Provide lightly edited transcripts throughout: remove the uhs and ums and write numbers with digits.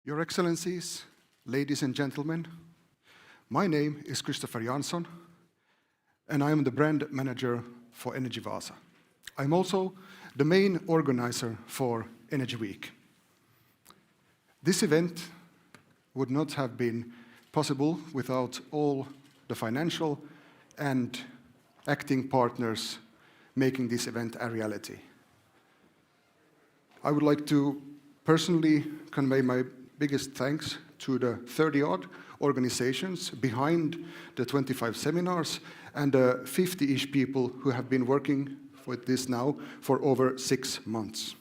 Your Excellencies, ladies and gentlemen, my name is Christopher Jansson, and I am the brand manager for Energy Vaasa. I'm also the main organizer for Energy Week. This event would not have been possible without all the financial and acting partners making this event a reality. I would like to personally convey my biggest thanks to the 30-odd organizations behind the 25 seminars and the 50-ish people who have been working with this now for over 6 months.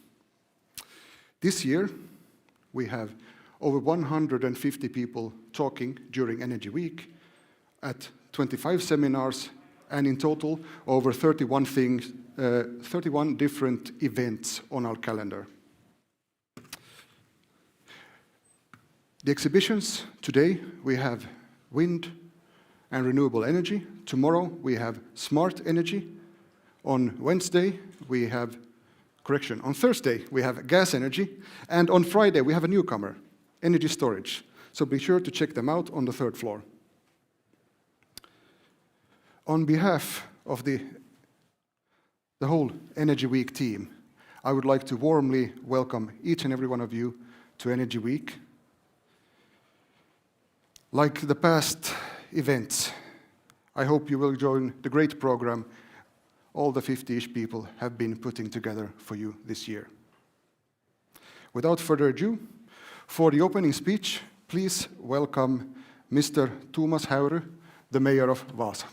This year, we have over 150 people talking during Energy Week at 25 seminars, and in total, over 31 different events on our calendar. The exhibitions today, we have wind and renewable energy. Tomorrow, we have smart energy. On Wednesday, we have, on Thursday, we have gas energy. And on Friday, we have a newcomer, energy storage. So be sure to check them out on the 3rd floor. On behalf of the whole Energy Week team, I would like to warmly welcome each and every one of you to Energy Week. Like the past events, I hope you will join the great program all the 50-ish people have been putting together for you this year. Without further ado, for the opening speech, please welcome Mr. Thomas Hauru, the Mayor of Vaasa.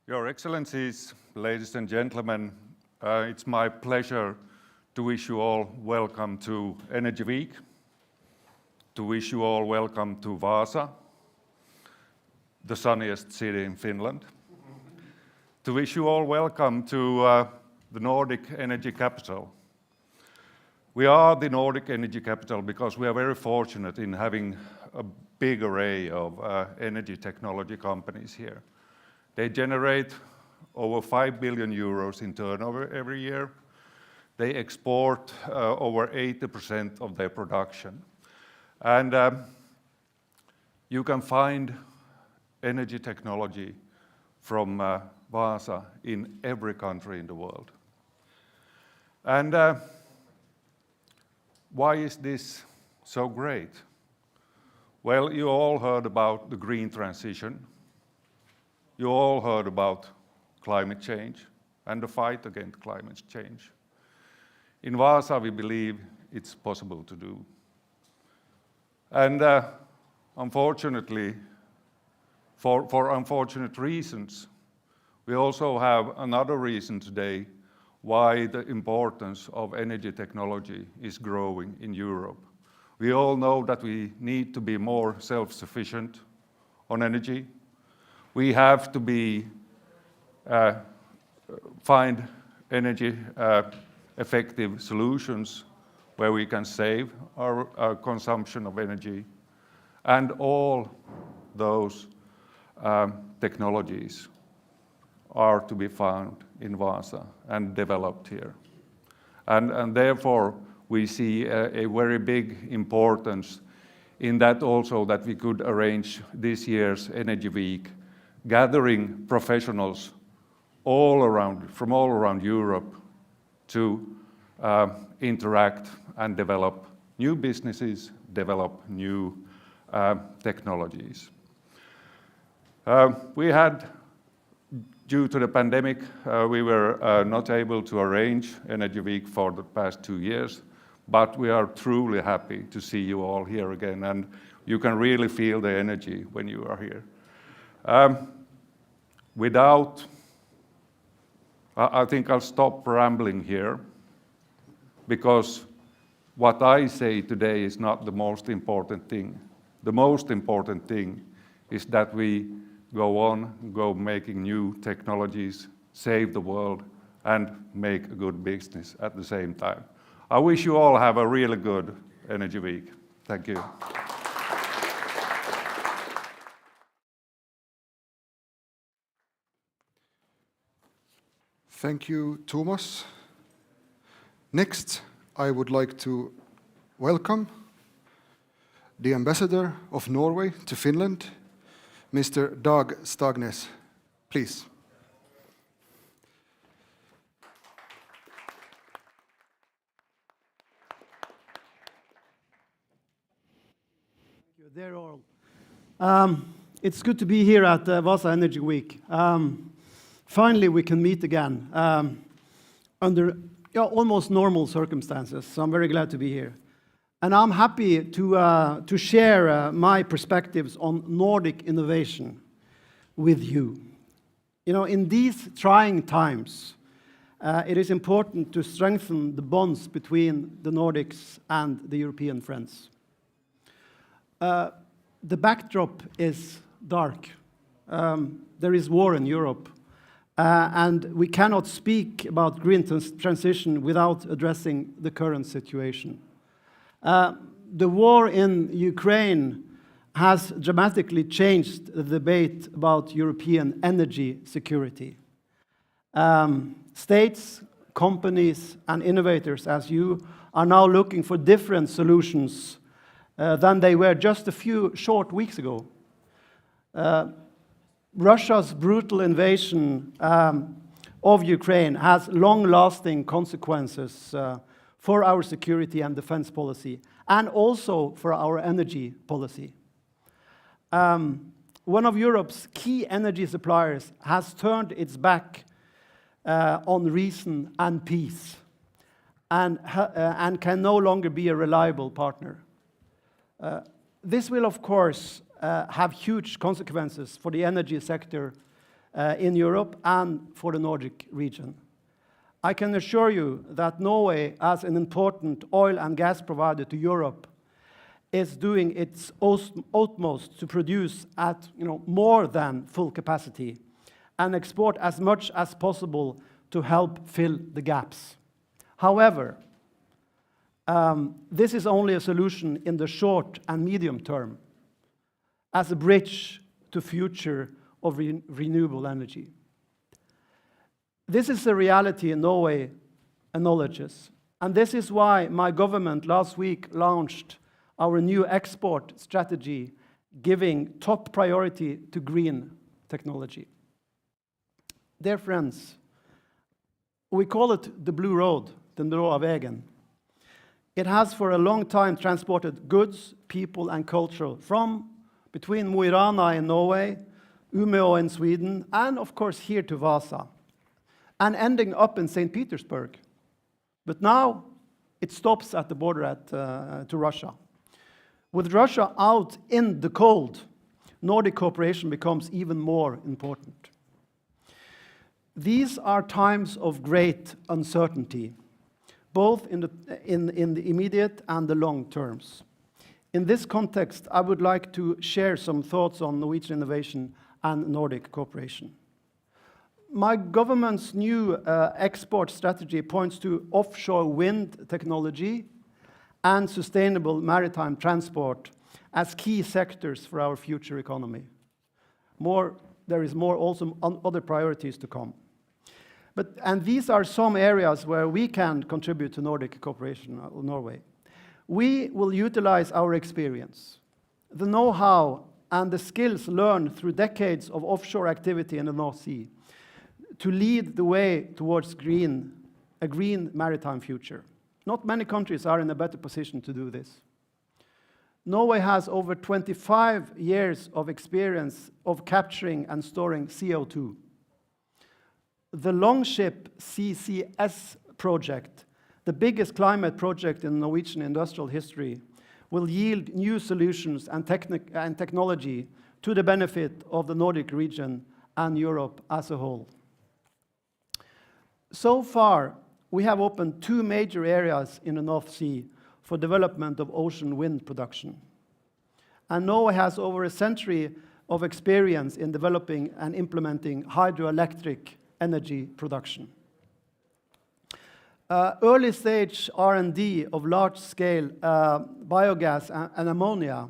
Your Excellencies, ladies and gentlemen, it's my pleasure to wish you all welcome to Energy Week, to wish you all welcome to Vaasa, the sunniest city in Finland, to wish you all welcome to the Nordic energy capital. We are the Nordic energy capital because we are very fortunate in having a big array of energy technology companies here. They generate over 5 billion euros in turnover every year. They export over 80% of their production. And you can find energy technology from Vaasa in every country in the world. And why is this so great? Well, you all heard about the green transition. You all heard about climate change and the fight against climate change. In Vaasa, we believe it's possible to do. And unfortunately, for unfortunate reasons, we also have another reason today why the importance of energy technology is growing in Europe. We all know that we need to be more self-sufficient on energy. We have to find energy effective solutions where we can save our consumption of energy. And all those technologies are to be found in Vaasa and developed here. And therefore, we see a very big importance in that also that we could arrange this year's Energy Week, gathering professionals from all around Europe to interact and develop new businesses, develop new technologies. Due to the pandemic, we were not able to arrange Energy Week for the past 2 years, but we are truly happy to see you all here again, and you can really feel the energy when you are here. I think I'll stop rambling here, because what I say today is not the most important thing. The most important thing is that we go making new technologies, save the world, and make a good business at the same time. I wish you all have a really good Energy Week. Thank you. Thank you, Thomas. Next, I would like to welcome the Ambassador of Norway to Finland, Mr. Dag Stagnes. Please. Thank you. They're all. It's good to be here at Vaasa EnergyWeek. Finally, we can meet again under almost normal circumstances, so I'm very glad to be here. And I'm happy to share my perspectives on Nordic innovation with you. You know, in these trying times, it is important to strengthen the bonds between the Nordics and the European friends. The backdrop is dark. There is war in Europe. And we cannot speak about green transition without addressing the current situation. The war in Ukraine has dramatically changed the debate about European energy security. States, companies, and innovators, as you, are now looking for different solutions than they were just a few short weeks ago. Russia's brutal invasion of Ukraine has long-lasting consequences for our security and defense policy, and also for our energy policy. One of Europe's key energy suppliers has turned its back on reason and peace, and can no longer be a reliable partner. This will, of course, have huge consequences for the energy sector in Europe and for the Nordic region. I can assure you that Norway, as an important oil and gas provider to Europe, is doing its utmost to produce at more than full capacity and export as much as possible to help fill the gaps. However, this is only a solution in the short and medium term, as a bridge to future of renewable energy. This is a reality Norway acknowledges, and this is why my government last week launched our new export strategy, giving top priority to green technology. Dear friends, we call it the Blue Road, den blå vägen. It has for a long time transported goods, people, and culture from between Mo i Rana in Norway, Umeå in Sweden, and of course here to Vaasa, and ending up in St. Petersburg. But now it stops at the border to Russia. With Russia out in the cold, Nordic cooperation becomes even more important. These are times of great uncertainty, both in the immediate and the long terms. In this context, I would like to share some thoughts on Norwegian innovation and Nordic cooperation. My government's new export strategy points to offshore wind technology and sustainable maritime transport as key sectors for our future economy. There is more also other priorities to come. And these are some areas where we can contribute to Nordic cooperation in Norway. We will utilize our experience, the know-how and the skills learned through decades of offshore activity in the North Sea to lead the way towards a green maritime future. Not many countries are in a better position to do this. Norway has over 25 years of experience of capturing and storing CO2. The Longship CCS project, the biggest climate project in Norwegian industrial history, will yield new solutions and technology to the benefit of the Nordic region and Europe as a whole. So far, we have opened 2 major areas in the North Sea for development of ocean wind production. And Norway has over a century of experience in developing and implementing hydroelectric energy production. Early stage R&D of large scale biogas and ammonia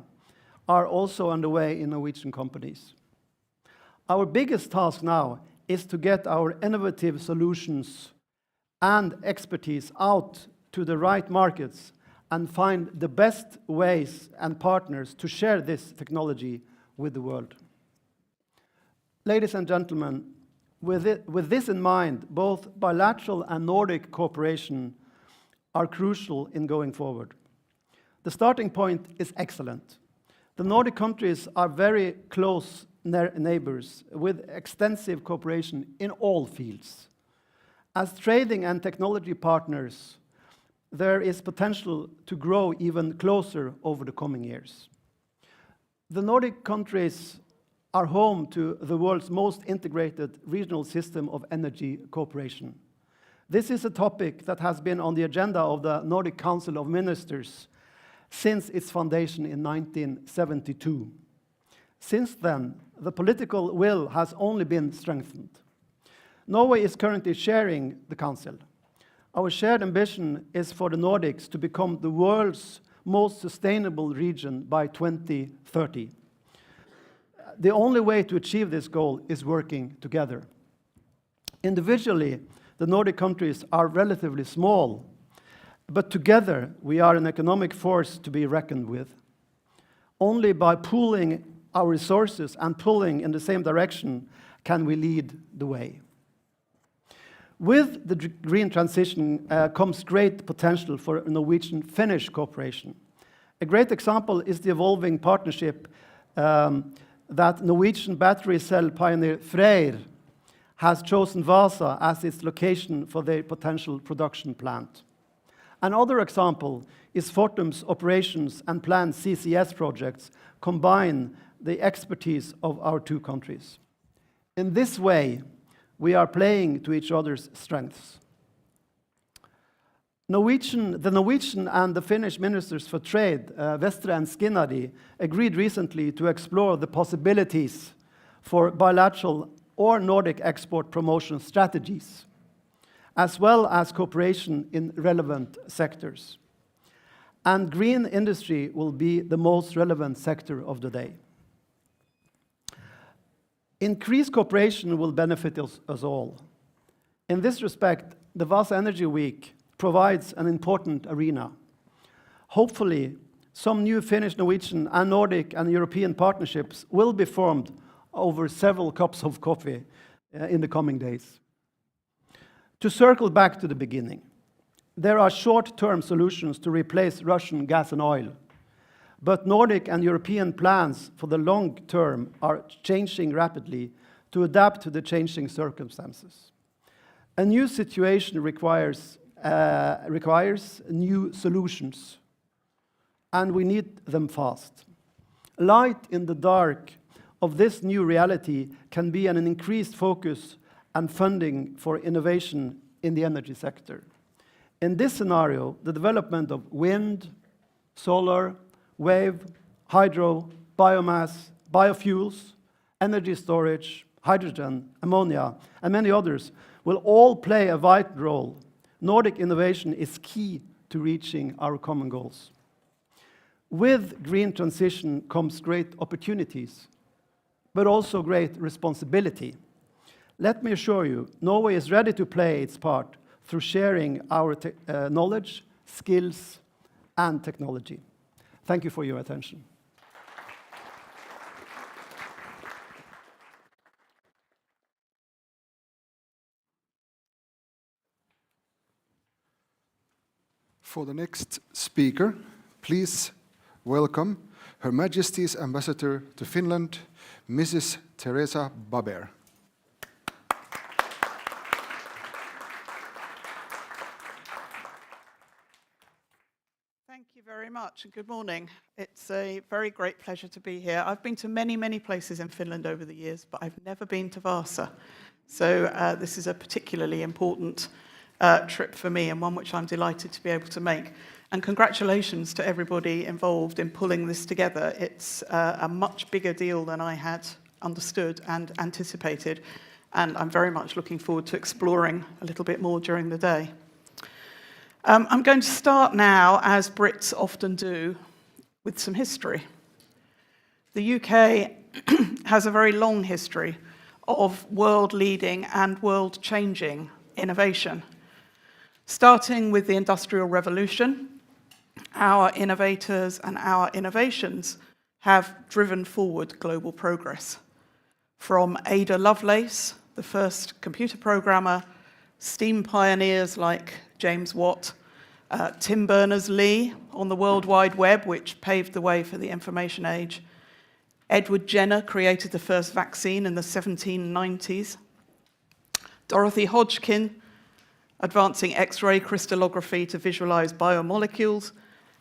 are also underway in Norwegian companies. Our biggest task now is to get our innovative solutions and expertise out to the right markets and find the best ways and partners to share this technology with the world. Ladies and gentlemen, with this in mind, both bilateral and Nordic cooperation are crucial in going forward. The starting point is excellent. The Nordic countries are very close neighbors with extensive cooperation in all fields. As trading and technology partners, there is potential to grow even closer over the coming years. The Nordic countries are home to the world's most integrated regional system of energy cooperation. This is a topic that has been on the agenda of the Nordic Council of Ministers since its foundation in 1972. Since then, the political will has only been strengthened. Norway is currently chairing the Council. Our shared ambition is for the Nordics to become the world's most sustainable region by 2030. The only way to achieve this goal is working together. Individually, the Nordic countries are relatively small, but together we are an economic force to be reckoned with. Only by pooling our resources and pulling in the same direction can we lead the way. With the green transition comes great potential for Norwegian-Finnish cooperation. A great example is the evolving partnership that Norwegian battery cell pioneer Freyr has chosen Vaasa as its location for their potential production plant. Another example is Fortum's operations and planned CCS projects combine the expertise of our two countries. In this way, we are playing to each other's strengths. The Norwegian and the Finnish ministers for trade, Vestre and Skinnari, agreed recently to explore the possibilities for bilateral or Nordic export promotion strategies, as well as cooperation in relevant sectors. And green industry will be the most relevant sector of the day. Increased cooperation will benefit us all. In this respect, the Vaasa EnergyWeek provides an important arena. Hopefully, some new Finnish, Norwegian, and Nordic and European partnerships will be formed over several cups of coffee in the coming days. To circle back to the beginning, there are short-term solutions to replace Russian gas and oil, but Nordic and European plans for the long term are changing rapidly to adapt to the changing circumstances. A new situation requires new solutions, and we need them fast. Light in the dark of this new reality can be an increased focus and funding for innovation in the energy sector. In this scenario, the development of wind, solar, wave, hydro, biomass, biofuels, energy storage, hydrogen, ammonia, and many others will all play a vital role. Nordic innovation is key to reaching our common goals. With green transition comes great opportunities, but also great responsibility. Let me assure you, Norway is ready to play its part through sharing our knowledge, skills, and technology. Thank you for your attention. For the next speaker, please welcome Her Majesty's Ambassador to Finland, Mrs. Teresa Baber. Thank you very much and good morning. It's a very great pleasure to be here. I've been to many, many places in Finland over the years, but I've never been to Vaasa. So this is a particularly important trip for me and one which I'm delighted to be able to make. And congratulations to everybody involved in pulling this together. It's a much bigger deal than I had understood and anticipated, and I'm very much looking forward to exploring a little bit more during the day. I'm going to start now, as Brits often do, with some history. The UK has a very long history of world-leading and world-changing innovation. Starting with the Industrial Revolution, our innovators and our innovations have driven forward global progress. From Ada Lovelace, the first computer programmer, steam pioneers like James Watt, Tim Berners-Lee on the World Wide Web, which paved the way for the information age. Edward Jenner created the first vaccine in the 1790s. Dorothy Hodgkin, advancing X-ray crystallography to visualize biomolecules.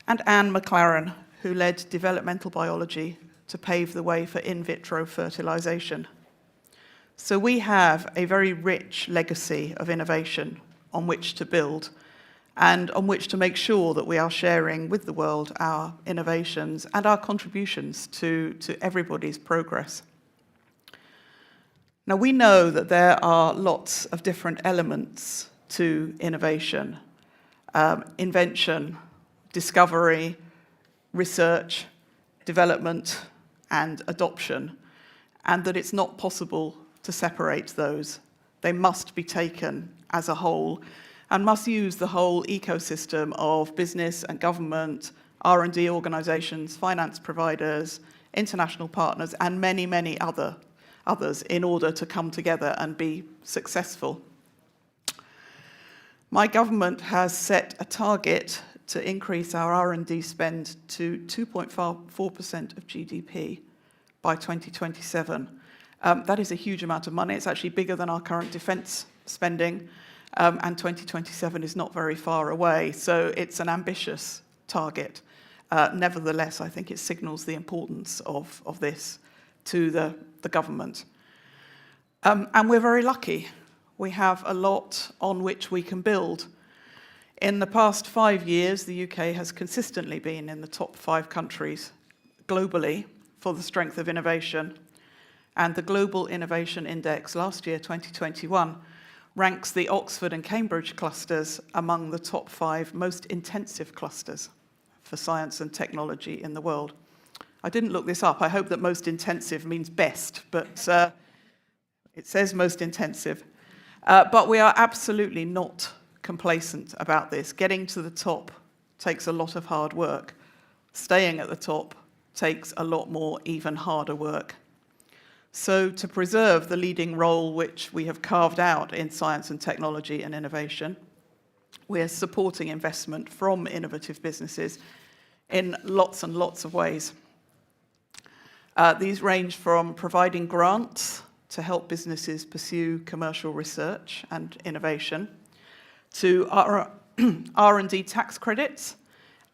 And Anne McLaren, who led developmental biology to pave the way for in vitro fertilization. So we have a very rich legacy of innovation on which to build and on which to make sure that we are sharing with the world our innovations and our contributions to everybody's progress. Now, we know that there are lots of different elements to innovation, invention, discovery, research, development, and adoption, and that it's not possible to separate those. They must be taken as a whole and must use the whole ecosystem of business and government, R&D organizations, finance providers, international partners, and many, many others in order to come together and be successful. My government has set a target to increase our R&D spend to 2.4% of GDP by 2027. That is a huge amount of money. It's actually bigger than our current defense spending, and 2027 is not very far away. So it's an ambitious target. Nevertheless, I think it signals the importance of this to the government. And we're very lucky. We have a lot on which we can build. In the past 5 years, the UK has consistently been in the top 5 countries globally for the strength of innovation. And the Global Innovation Index last year, 2021, ranks the Oxford and Cambridge clusters among the top 5 most intensive clusters for science and technology in the world. I didn't look this up. I hope that most intensive means best, but it says most intensive. But we are absolutely not complacent about this. Getting to the top takes a lot of hard work. Staying at the top takes a lot more, even harder work. So to preserve the leading role which we have carved out in science and technology and innovation, we are supporting investment from innovative businesses in lots and lots of ways. These range from providing grants to help businesses pursue commercial research and innovation, to R&D tax credits,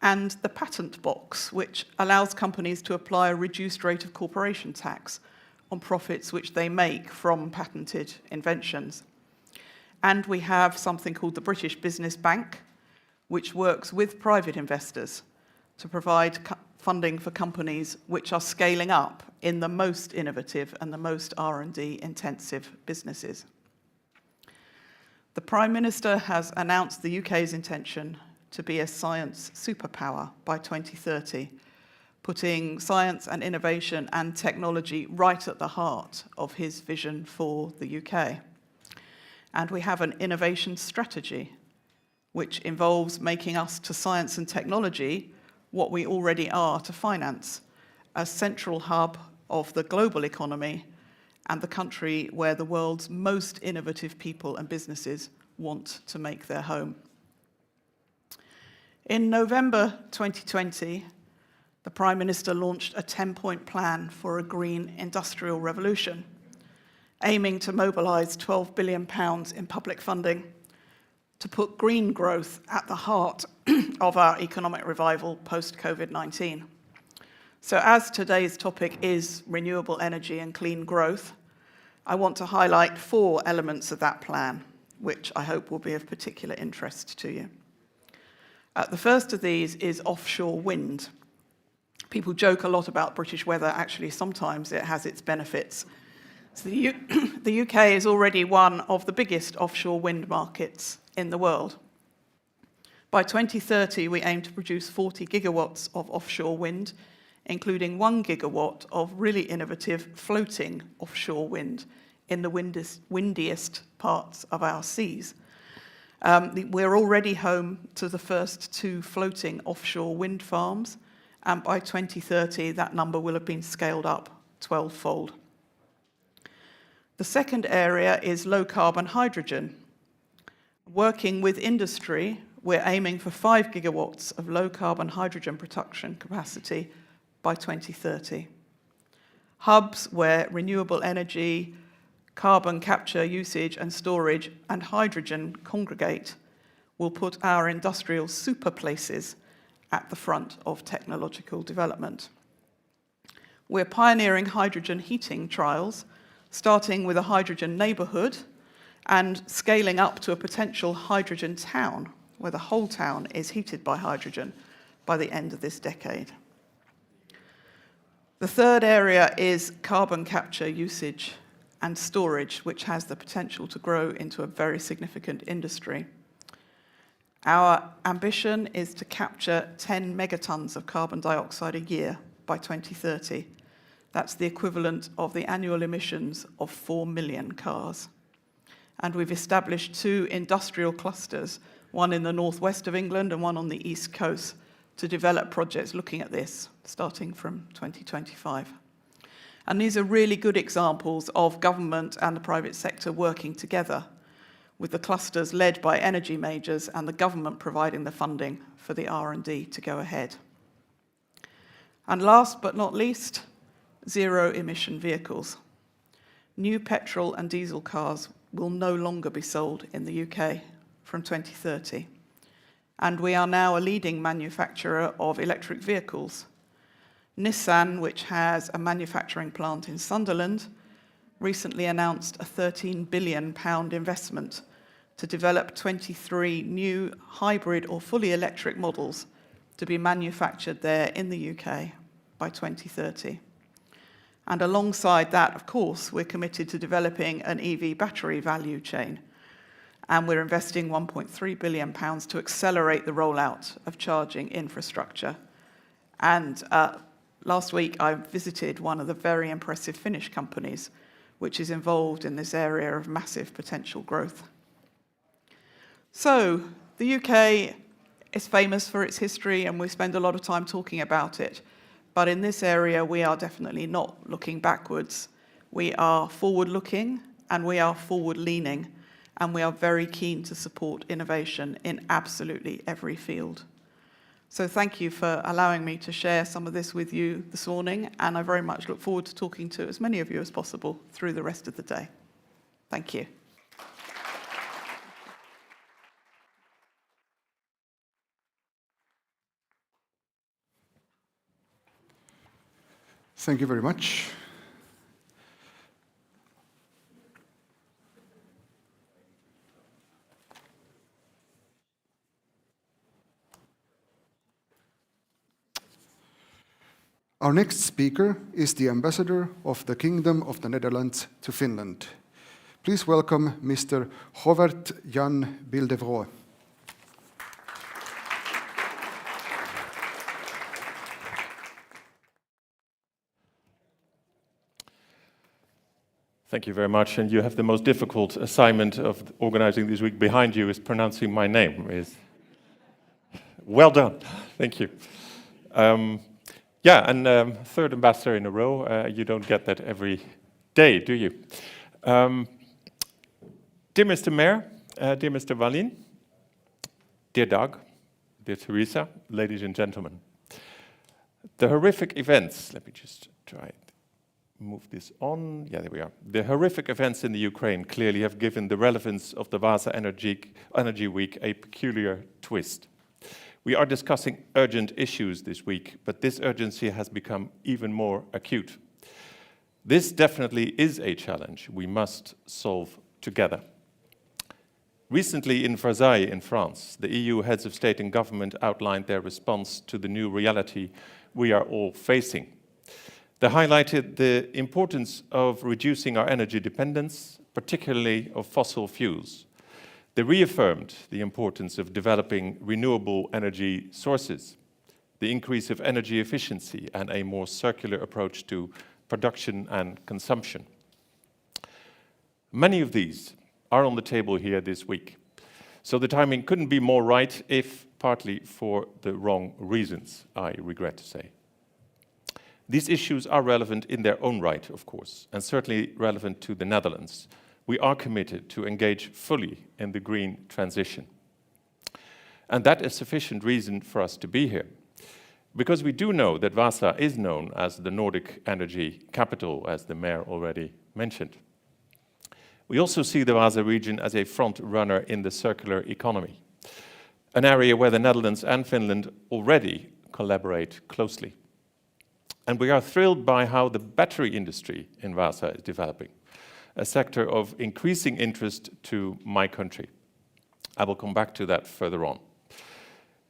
and the patent box, which allows companies to apply a reduced rate of corporation tax on profits which they make from patented inventions. And we have something called the British Business Bank, which works with private investors to provide funding for companies which are scaling up in the most innovative and the most R&D intensive businesses. The Prime Minister has announced the UK's intention to be a science superpower by 2030, putting science and innovation and technology right at the heart of his vision for the UK. And we have an innovation strategy, which involves making us to science and technology what we already are to finance, a central hub of the global economy and the country where the world's most innovative people and businesses want to make their home. In November 2020, the Prime Minister launched a 10-point plan for a green industrial revolution, aiming to mobilise £12 billion in public funding to put green growth at the heart of our economic revival post-COVID-19. So as today's topic is renewable energy and clean growth, I want to highlight 4 elements of that plan, which I hope will be of particular interest to you. The first of these is offshore wind. People joke a lot about British weather. Actually, sometimes it has its benefits. So the UK is already one of the biggest offshore wind markets in the world. By 2030, we aim to produce 40 gigawatts of offshore wind, including 1 gigawatt of really innovative floating offshore wind in the windiest parts of our seas. We're already home to the first 2 floating offshore wind farms, and by 2030, that number will have been scaled up 12-fold. The second area is low-carbon hydrogen. Working with industry, we're aiming for 5 gigawatts of low-carbon hydrogen production capacity by 2030. Hubs where renewable energy, carbon capture, usage and storage, and hydrogen congregate will put our industrial super places at the front of technological development. We're pioneering hydrogen heating trials, starting with a hydrogen neighborhood and scaling up to a potential hydrogen town, where the whole town is heated by hydrogen by the end of this decade. The third area is carbon capture, usage and storage, which has the potential to grow into a very significant industry. Our ambition is to capture 10 megatons of carbon dioxide a year by 2030. That's the equivalent of the annual emissions of 4 million cars. And we've established 2 industrial clusters, one in the northwest of England and one on the east coast, to develop projects looking at this, starting from 2025. And these are really good examples of government and the private sector working together, with the clusters led by energy majors and the government providing the funding for the R&D to go ahead. And last but not least, zero-emission vehicles. New petrol and diesel cars will no longer be sold in the UK from 2030. And we are now a leading manufacturer of electric vehicles. Nissan, which has a manufacturing plant in Sunderland, recently announced a £13 billion investment to develop 23 new hybrid or fully electric models to be manufactured there in the UK by 2030. And alongside that, of course, we're committed to developing an EV battery value chain. And we're investing £1.3 billion to accelerate the rollout of charging infrastructure. And last week, I visited one of the very impressive Finnish companies, which is involved in this area of massive potential growth. So, the UK is famous for its history, and we spend a lot of time talking about it. But in this area, we are definitely not looking backwards. We are forward-looking, and we are forward-leaning, and we are very keen to support innovation in absolutely every field. So thank you for allowing me to share some of this with you this morning, and I very much look forward to talking to as many of you as possible through the rest of the day. Thank you. Thank you very much. Our next speaker is the ambassador of the Kingdom of the Netherlands to Finland. Please welcome Mr. Govert Jan Bildevroe. Thank you very much. And you have the most difficult assignment of organizing this week behind you is pronouncing my name. Well done. Thank you. Third ambassador in a row. You don't get that every day, do you? Dear Mr. Mayor, dear Mr. Wallin, dear Doug, dear Teresa, ladies and gentlemen. The horrific events, let me just try it. Move this on. Yeah, there we are. The horrific events in the Ukraine clearly have given the relevance of the Vaasa EnergyWeek a peculiar twist. We are discussing urgent issues this week, but this urgency has become even more acute. This definitely is a challenge we must solve together. Recently in Versailles in France, the EU heads of state and government outlined their response to the new reality we are all facing. They highlighted the importance of reducing our energy dependence, particularly of fossil fuels. They reaffirmed the importance of developing renewable energy sources, the increase of energy efficiency, and a more circular approach to production and consumption. Many of these are on the table here this week. So the timing couldn't be more right, if partly for the wrong reasons, I regret to say. These issues are relevant in their own right, of course, and certainly relevant to the Netherlands. We are committed to engage fully in the green transition. And that is sufficient reason for us to be here, because we do know that Vaasa is known as the Nordic energy capital, as the mayor already mentioned. We also see the Vaasa region as a front runner in the circular economy, an area where the Netherlands and Finland already collaborate closely. And we are thrilled by how the battery industry in Vaasa is developing, a sector of increasing interest to my country. I will come back to that further on.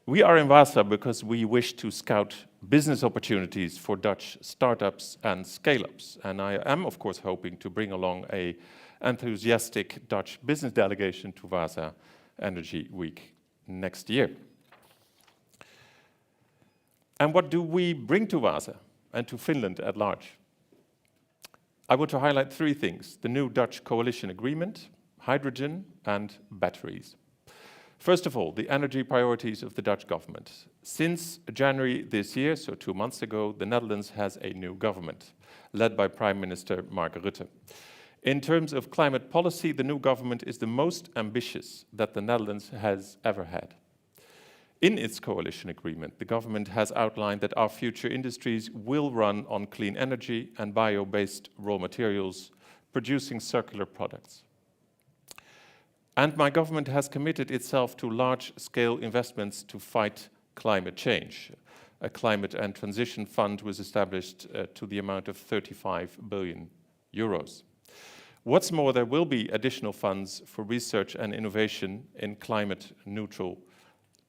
We are in Vaasa because we wish to scout business opportunities for Dutch startups and scale-ups. And I am, of course, hoping to bring along an enthusiastic Dutch business delegation to Vaasa EnergyWeek next year. And what do we bring to Vaasa and to Finland at large? I want to highlight three things: the new Dutch coalition agreement, hydrogen, and batteries. First of all, the energy priorities of the Dutch government. Since January this year, so 2 months ago, the Netherlands has a new government, led by Prime Minister Mark Rutte. In terms of climate policy, the new government is the most ambitious that the Netherlands has ever had. In its coalition agreement, the government has outlined that our future industries will run on clean energy and bio-based raw materials, producing circular products. And my government has committed itself to large-scale investments to fight climate change. A climate and transition fund was established to the amount of 35 billion euros. What's more, there will be additional funds for research and innovation in climate-neutral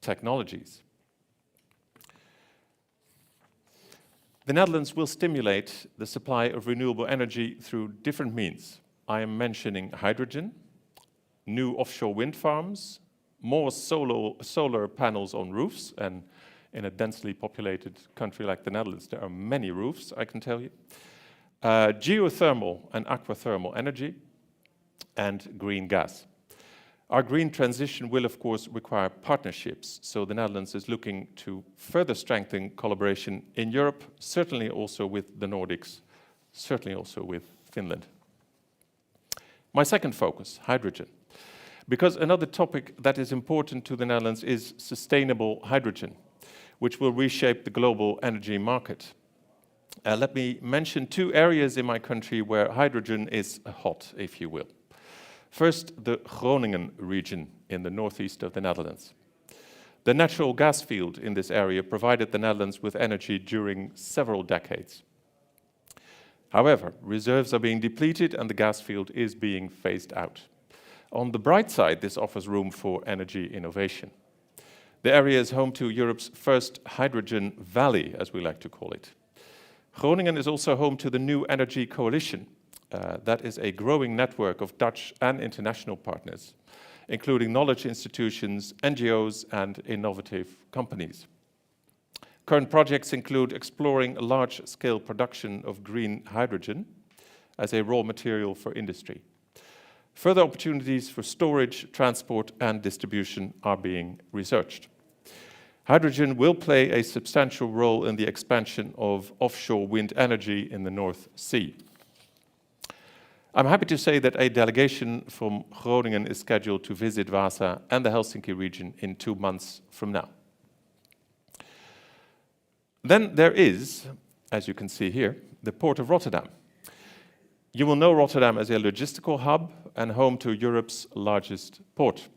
technologies. The Netherlands will stimulate the supply of renewable energy through different means. I am mentioning hydrogen, new offshore wind farms, more solar panels on roofs, and in a densely populated country like the Netherlands, there are many roofs, I can tell you. Geothermal and aquathermal energy, and green gas. Our green transition will, of course, require partnerships, so the Netherlands is looking to further strengthen collaboration in Europe, certainly also with the Nordics, certainly also with Finland. My second focus, hydrogen. Because another topic that is important to the Netherlands is sustainable hydrogen, which will reshape the global energy market. Let me mention 2 areas in my country where hydrogen is hot, if you will. First, the Groningen region in the northeast of the Netherlands. The natural gas field in this area provided the Netherlands with energy during several decades. However, reserves are being depleted and the gas field is being phased out. On the bright side, this offers room for energy innovation. The area is home to Europe's first hydrogen valley, as we like to call it. Groningen is also home to the New Energy Coalition. That is a growing network of Dutch and international partners, including knowledge institutions, NGOs, and innovative companies. Current projects include exploring large-scale production of green hydrogen as a raw material for industry. Further opportunities for storage, transport, and distribution are being researched. Hydrogen will play a substantial role in the expansion of offshore wind energy in the North Sea. I'm happy to say that a delegation from Groningen is scheduled to visit Vaasa and the Helsinki region in 2 months from now. Then there is, as you can see here, the Port of Rotterdam. You will know Rotterdam as a logistical hub and home to Europe's largest port.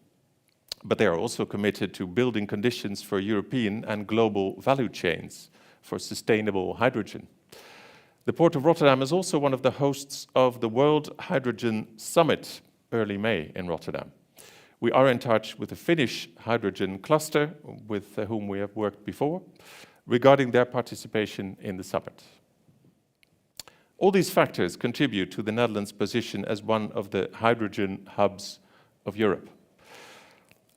But they are also committed to building conditions for European and global value chains for sustainable hydrogen. The Port of Rotterdam is also one of the hosts of the World Hydrogen Summit, early May in Rotterdam. We are in touch with the Finnish hydrogen cluster, with whom we have worked before, regarding their participation in the summit. All these factors contribute to the Netherlands' position as one of the hydrogen hubs of Europe.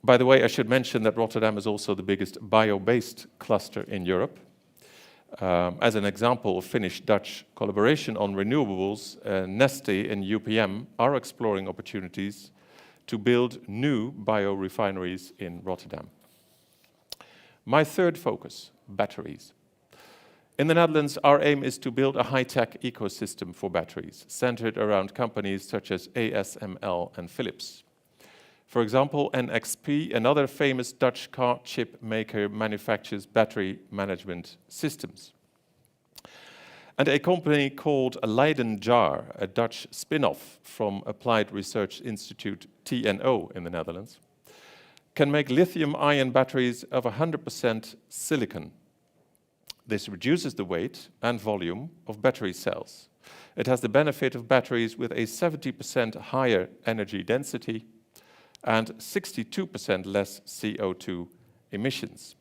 By the way, I should mention that Rotterdam is also the biggest bio-based cluster in Europe. As an example of Finnish-Dutch collaboration on renewables, Neste and UPM are exploring opportunities to build new biorefineries in Rotterdam. My third focus, batteries. In the Netherlands, our aim is to build a high-tech ecosystem for batteries, centered around companies such as ASML and Philips. For example, NXP, another famous Dutch car chip maker, manufactures battery management systems. And a company called Leiden Jar, a Dutch spin-off from Applied Research Institute TNO in the Netherlands, can make lithium-ion batteries of 100% silicon. This reduces the weight and volume of battery cells. It has the benefit of batteries with a 70% higher energy density and 62% less CO2 emissions.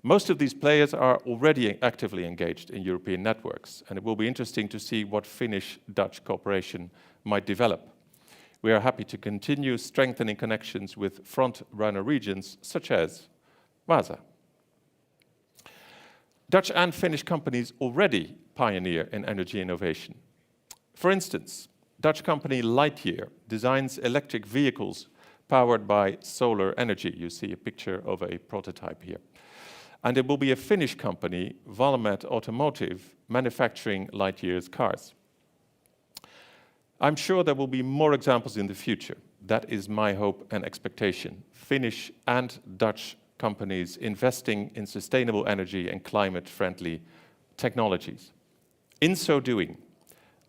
Most of these players are already actively engaged in European networks, and it will be interesting to see what Finnish-Dutch cooperation might develop. We are happy to continue strengthening connections with front-runner regions such as Vaasa. Dutch and Finnish companies already pioneer in energy innovation. For instance, Dutch company Lightyear designs electric vehicles powered by solar energy. You see a picture of a prototype here. And it will be a Finnish company, Valmet Automotive, manufacturing Lightyear's cars. I'm sure there will be more examples in the future. That is my hope and expectation. Finnish and Dutch companies investing in sustainable energy and climate-friendly technologies. In so doing,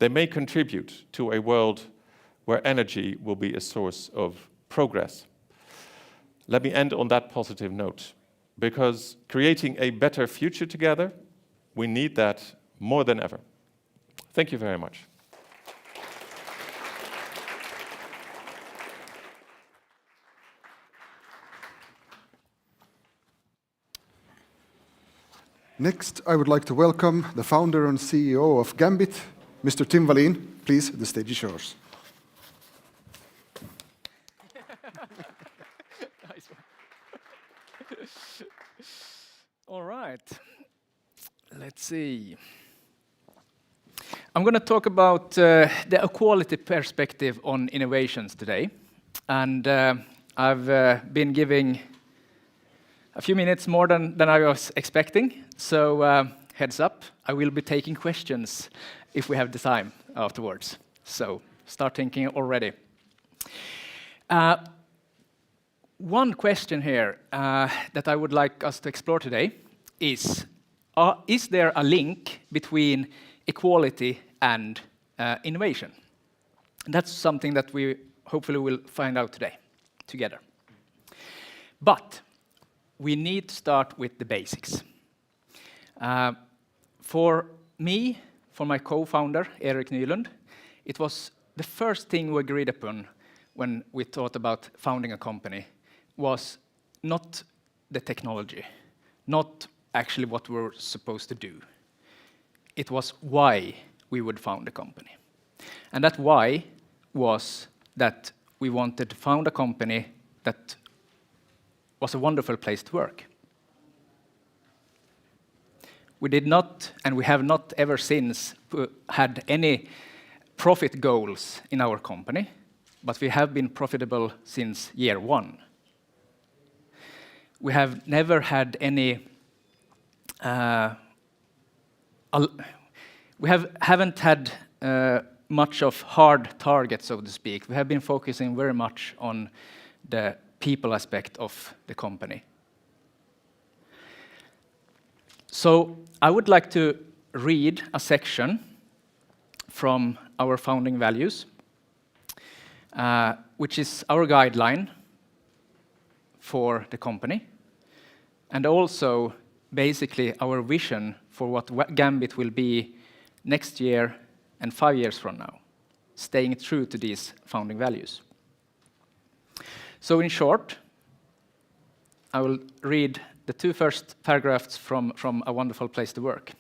they may contribute to a world where energy will be a source of progress. Let me end on that positive note, because creating a better future together, we need that more than ever. Thank you very much. Next, I would like to welcome the founder and CEO of Gambit, Mr. Tim Wallin. Please, the stage is yours. Nice one. All right. Let's see. I'm going to talk about the equality perspective on innovations today. And I've been giving a few minutes more than I was expecting. So heads up, I will be taking questions if we have the time afterwards. So start thinking already. One question here that I would like us to explore today is there a link between equality and innovation? And that's something that we hopefully will find out today together. But we need to start with the basics. For me, for my co-founder, Erik Nylund, it was the first thing we agreed upon when we thought about founding a company was not the technology, not actually what we were supposed to do. It was why we would found a company. And that why was that we wanted to found a company that was a wonderful place to work. We did not, and we have not ever since had any profit goals in our company, but we have been profitable since year one. We have never had any, haven't had much of hard targets, so to speak. We have been focusing very much on the people aspect of the company. So I would like to read a section from our founding values, which is our guideline for the company, and also basically our vision for what Gambit will be next year and 5 years from now, staying true to these founding values. So in short, I will read the two first paragraphs from A Wonderful Place to Work,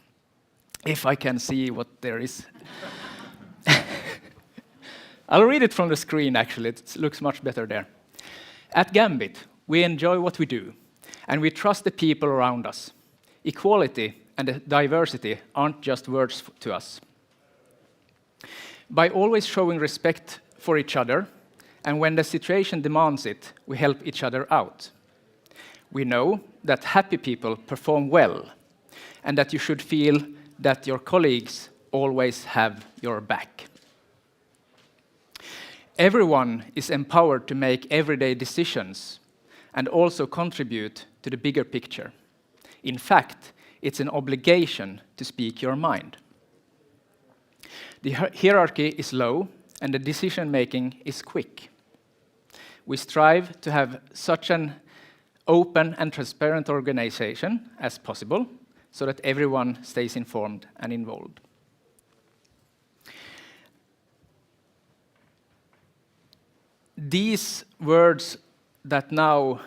if I can see what there is. I'll read it from the screen, actually. It looks much better there. At Gambit, we enjoy what we do, and we trust the people around us. Equality and diversity aren't just words to us. By always showing respect for each other, and when the situation demands it, we help each other out. We know that happy people perform well, and that you should feel that your colleagues always have your back. Everyone is empowered to make everyday decisions and also contribute to the bigger picture. In fact, it's an obligation to speak your mind. The hierarchy is low and the decision-making is quick. We strive to have such an open and transparent organization as possible so that everyone stays informed and involved. These words that now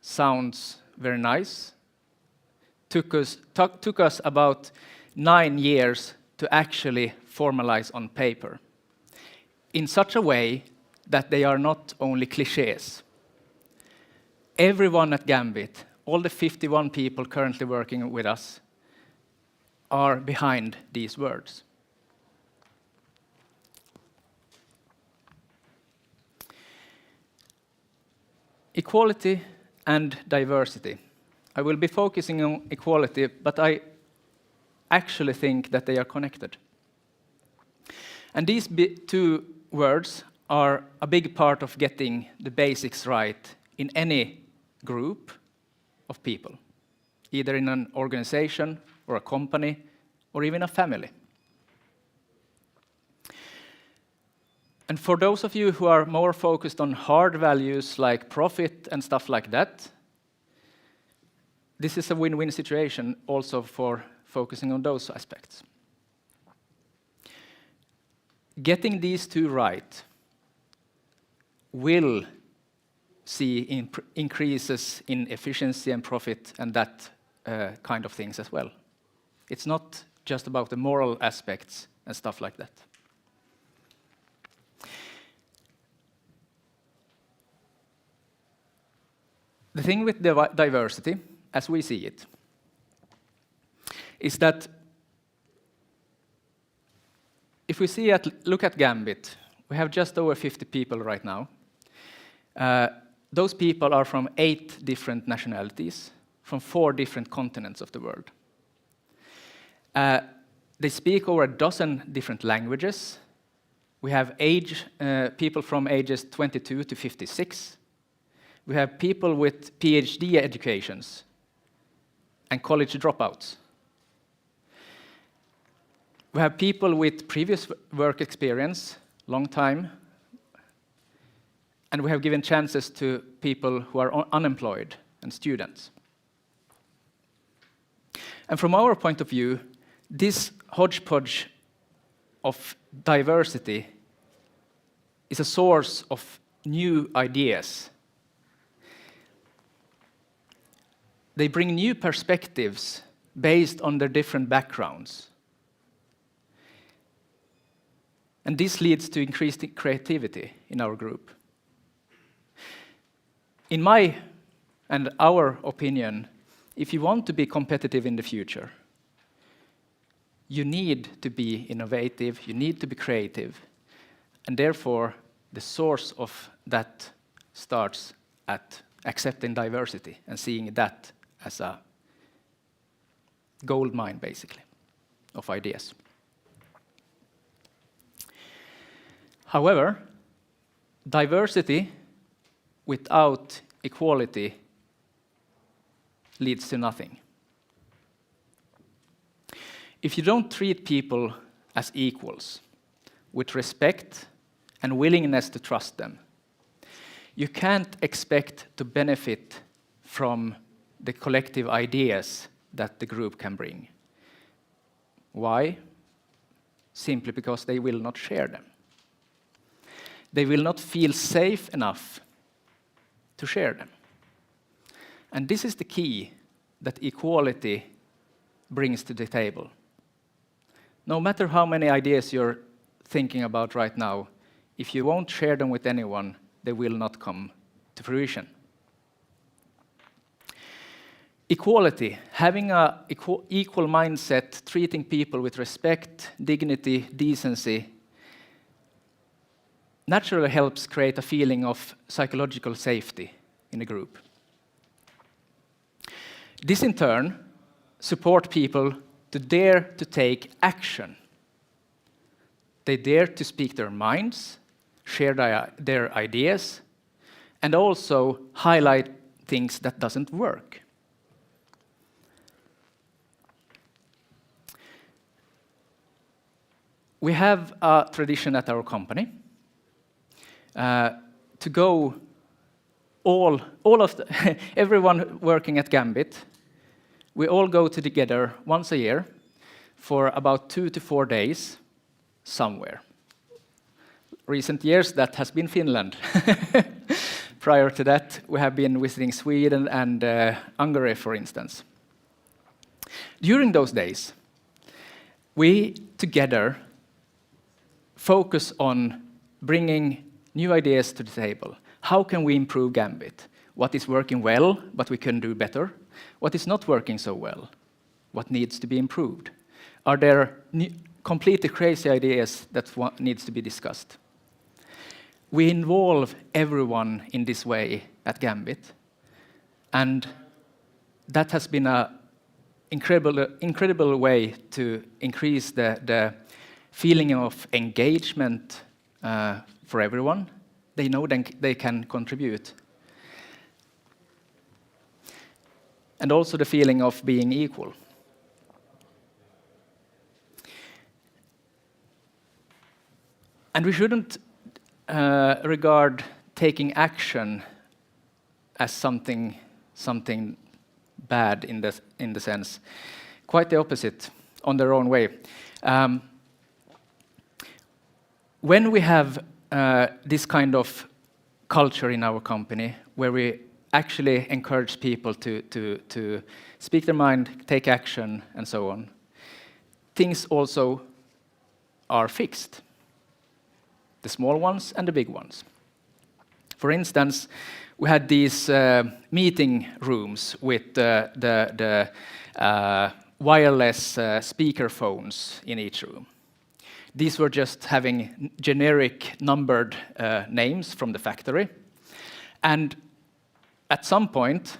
sounds very nice took us about 9 years to actually formalize on paper in such a way that they are not only clichés. Everyone at Gambit, all the 51 people currently working with us, are behind these words. Equality and diversity. I will be focusing on equality, but I actually think that they are connected. And these two words are a big part of getting the basics right in any group of people, either in an organization or a company or even a family. And for those of you who are more focused on hard values like profit and stuff like that, this is a win-win situation also for focusing on those aspects. Getting these two right will see increases in efficiency and profit and that kind of things as well. It's not just about the moral aspects and stuff like that. The thing with diversity, as we see it, is that if we look at Gambit, we have just over 50 people right now. Those people are from 8 different nationalities, from 4 different continents of the world. They speak over 12 different languages. We have people from ages 22 to 56. We have people with PhD educations and college dropouts. We have people with previous work experience, long time, and we have given chances to people who are unemployed and students. And from our point of view, this hodgepodge of diversity is a source of new ideas. They bring new perspectives based on their different backgrounds. And this leads to increased creativity in our group. In my and our opinion, if you want to be competitive in the future, you need to be innovative, you need to be creative, and therefore the source of that starts at accepting diversity and seeing that as a gold mine, basically, of ideas. However, diversity without equality leads to nothing. If you don't treat people as equals, with respect and willingness to trust them, you can't expect to benefit from the collective ideas that the group can bring. Why? Simply because they will not share them. They will not feel safe enough to share them. And this is the key that equality brings to the table. No matter how many ideas you're thinking about right now, if you won't share them with anyone, they will not come to fruition. Equality, having an equal mindset, treating people with respect, dignity, decency, naturally helps create a feeling of psychological safety in a group. This in turn support people to dare to take action. They dare to speak their minds, share their ideas, and also highlight things that doesn't work. We have a tradition at our company to go everyone working at Gambit, we all go together once a year for about 2 to 4 days somewhere. Recent years, that has been Finland. Prior to that, we have been visiting Sweden and Hungary, for instance. During those days, we together focus on bringing new ideas to the table. How can we improve Gambit? What is working well, but we can do better? What is not working so well? What needs to be improved? Are there completely crazy ideas that needs to be discussed? We involve everyone in this way at Gambit, and that has been an incredible way to increase the feeling of engagement for everyone. They know they can contribute. And also the feeling of being equal. And we shouldn't regard taking action as something bad in the sense. Quite the opposite, on their own way. When we have this kind of culture in our company, where we actually encourage people to speak their mind, take action, and so on, things also are fixed. The small ones and the big ones. For instance, we had these meeting rooms with the wireless speaker phones in each room. These were just having generic numbered names from the factory. And at some point,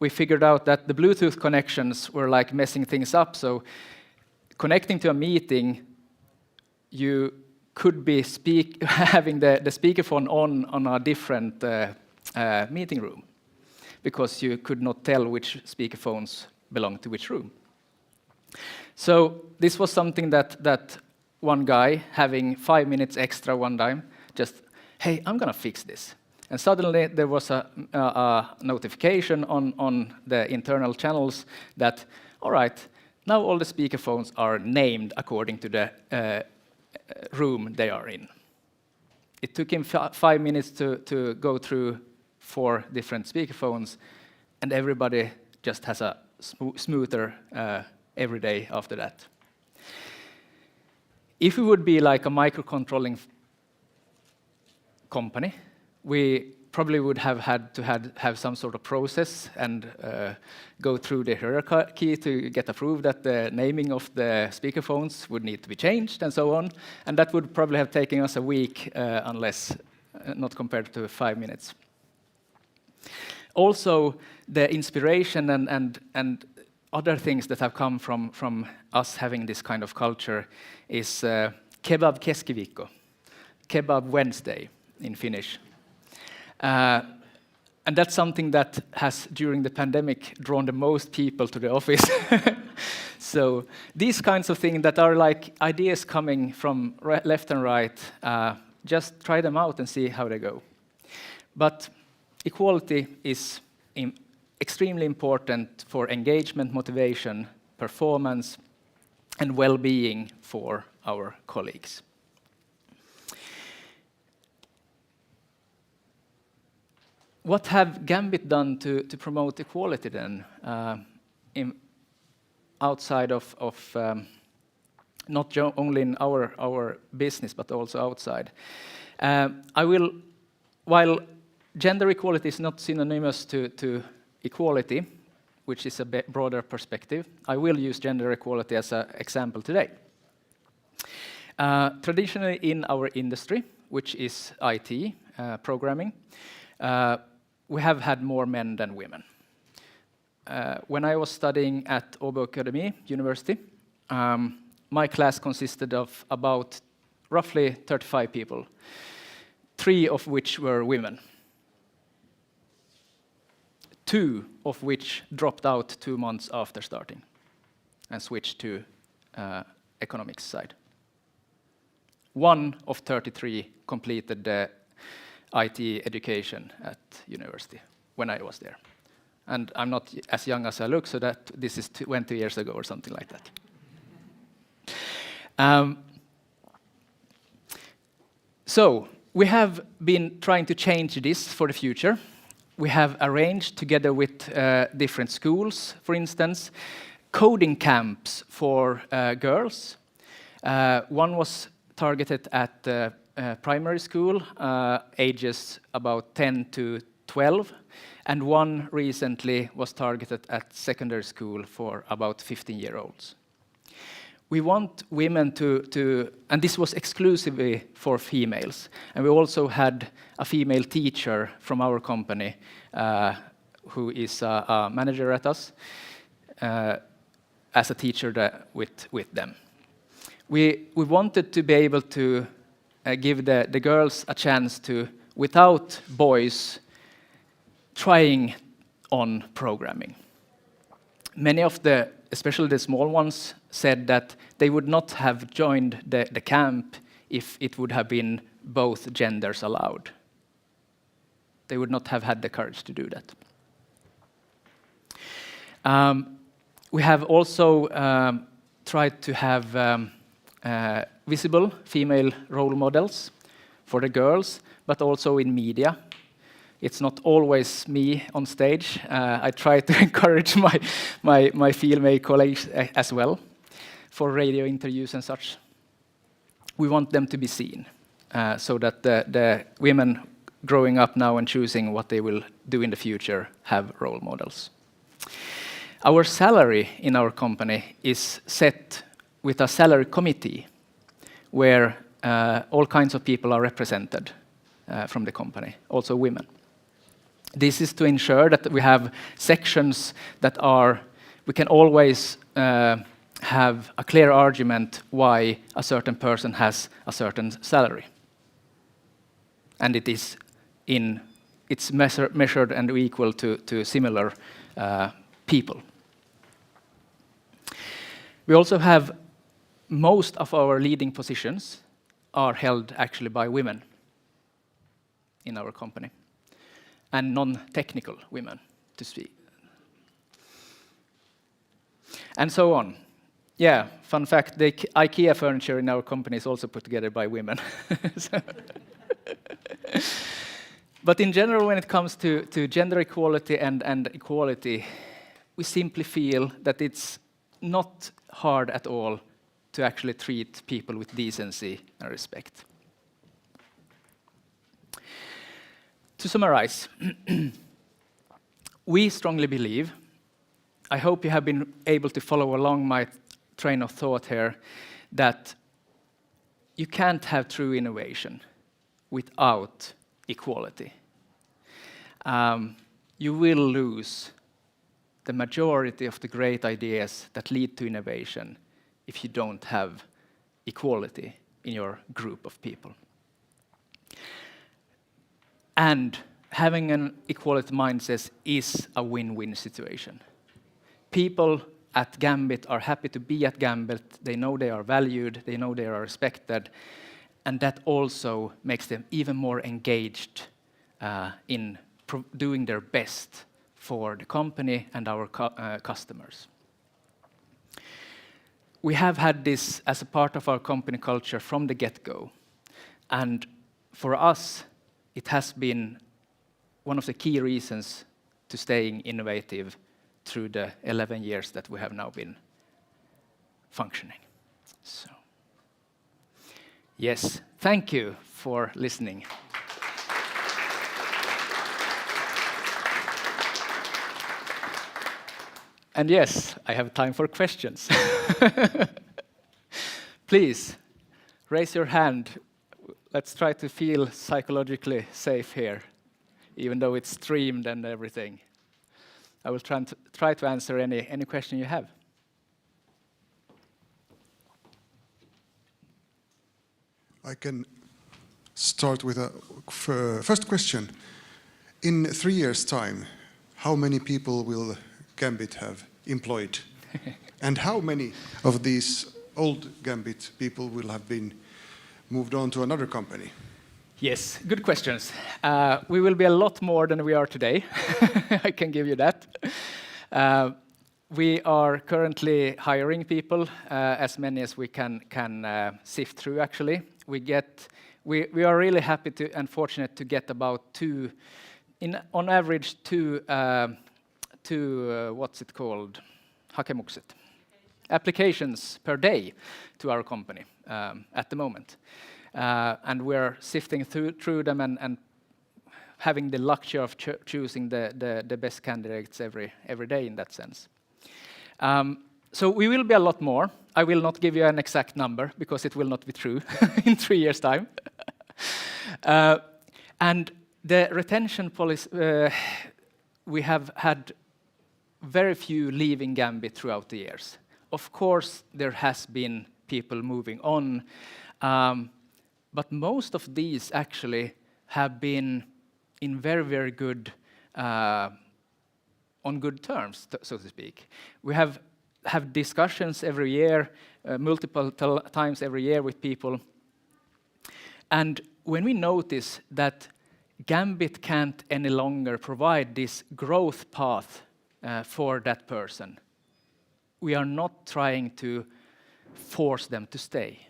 we figured out that the Bluetooth connections were like messing things up. So connecting to a meeting, you could be having the speakerphone on a different meeting room, because you could not tell which speakerphones belonged to which room. So this was something that one guy, having 5 minutes extra one time, just, hey, I'm gonna fix this. And suddenly there was a notification on the internal channels that, all right, now all the speakerphones are named according to the room they are in. It took him 5 minutes to go through 4 different speakerphones, and everybody just has a smoother every day after that. If we would be like a microcontrolling company, we probably would have had to have some sort of process and go through the hierarchy to get approved that the naming of the speakerphones would need to be changed and so on. And that would probably have taken us a week, unless not compared to 5 minutes. Also, the inspiration and other things that have come from us having this kind of culture is kebab keskiviikko, kebab Wednesday in Finnish. And that's something that has, during the pandemic, drawn the most people to the office. So these kinds of things that are like ideas coming from left and right, just try them out and see how they go. But equality is extremely important for engagement, motivation, performance, and well-being for our colleagues. What have Gambit done to promote equality then, outside of not only in our business, but also outside? While gender equality is not synonymous to equality, which is a bit broader perspective. I will use gender equality as an example today. Traditionally in our industry, which is IT, programming, we have had more men than women. When I was studying at Åbo Academy University, my class consisted of about roughly 35 people, 3 of which were women, 2 of which dropped out 2 months after starting and switched to economics side. 1 of 33 completed the IT education at university when I was there. And I'm not as young as I look, so that this is 20 years ago or something like that. So we have been trying to change this for the future. We have arranged, together with different schools, for instance, coding camps for girls. One was targeted at primary school, ages about 10 to 12, and one recently was targeted at secondary school for about 15-year-olds. We want women and this was exclusively for females, and we also had a female teacher from our company who is a manager at us as a teacher with them. We wanted to be able to give the girls a chance to, without boys, trying on programming. Many of especially the small ones, said that they would not have joined the camp if it would have been both genders allowed. They would not have had the courage to do that. We have also tried to have visible female role models for the girls, but also in media. It's not always me on stage. I try to encourage my female colleagues as well for radio interviews and such. We want them to be seen so that the women growing up now and choosing what they will do in the future have role models. Our salary in our company is set with a salary committee where all kinds of people are represented from the company, also women. This is to ensure that we have sections that we can always have a clear argument why a certain person has a certain salary. And it's measured and equal to similar people. We also have most of our leading positions are held actually by women in our company, and non-technical women to speak. And so on. Yeah, fun fact, the IKEA furniture in our company is also put together by women. But in general, when it comes to gender equality and equality, we simply feel that it's not hard at all to actually treat people with decency and respect. To summarize, we strongly believe, I hope you have been able to follow along my train of thought here, that you can't have true innovation without equality. You will lose the majority of the great ideas that lead to innovation if you don't have equality in your group of people. And having an equality mindset is a win-win situation. People at Gambit are happy to be at Gambit. They know they are valued, they know they are respected, and that also makes them even more engaged in doing their best for the company and our customers. We have had this as a part of our company culture from the get-go, and for us, it has been one of the key reasons to staying innovative through the 11 years that we have now been functioning. So, yes, thank you for listening. And yes, I have time for questions. Please, raise your hand. Let's try to feel psychologically safe here, even though it's streamed and everything. I will try to answer any question you have. I can start with a first question. In 3 years' time, how many people will Gambit have employed? And how many of these old Gambit people will have been moved on to another company? Yes, good questions. We will be a lot more than we are today. I can give you that. We are currently hiring people, as many as we can sift through, actually. We are really happy to and fortunate to get about on average two what's it called? Hakemukset. Applications per day to our company at the moment. And we're sifting through them and having the luxury of choosing the best candidates every day in that sense. So we will be a lot more. I will not give you an exact number because it will not be true in 3 years' time. And the retention policy, we have had very few leaving Gambit throughout the years. Of course, there has been people moving on, but most of these actually have been in very, very good, on good terms, so to speak. We have discussions every year, multiple times every year with people. And when we notice that Gambit can't any longer provide this growth path for that person, we are not trying to force them to stay.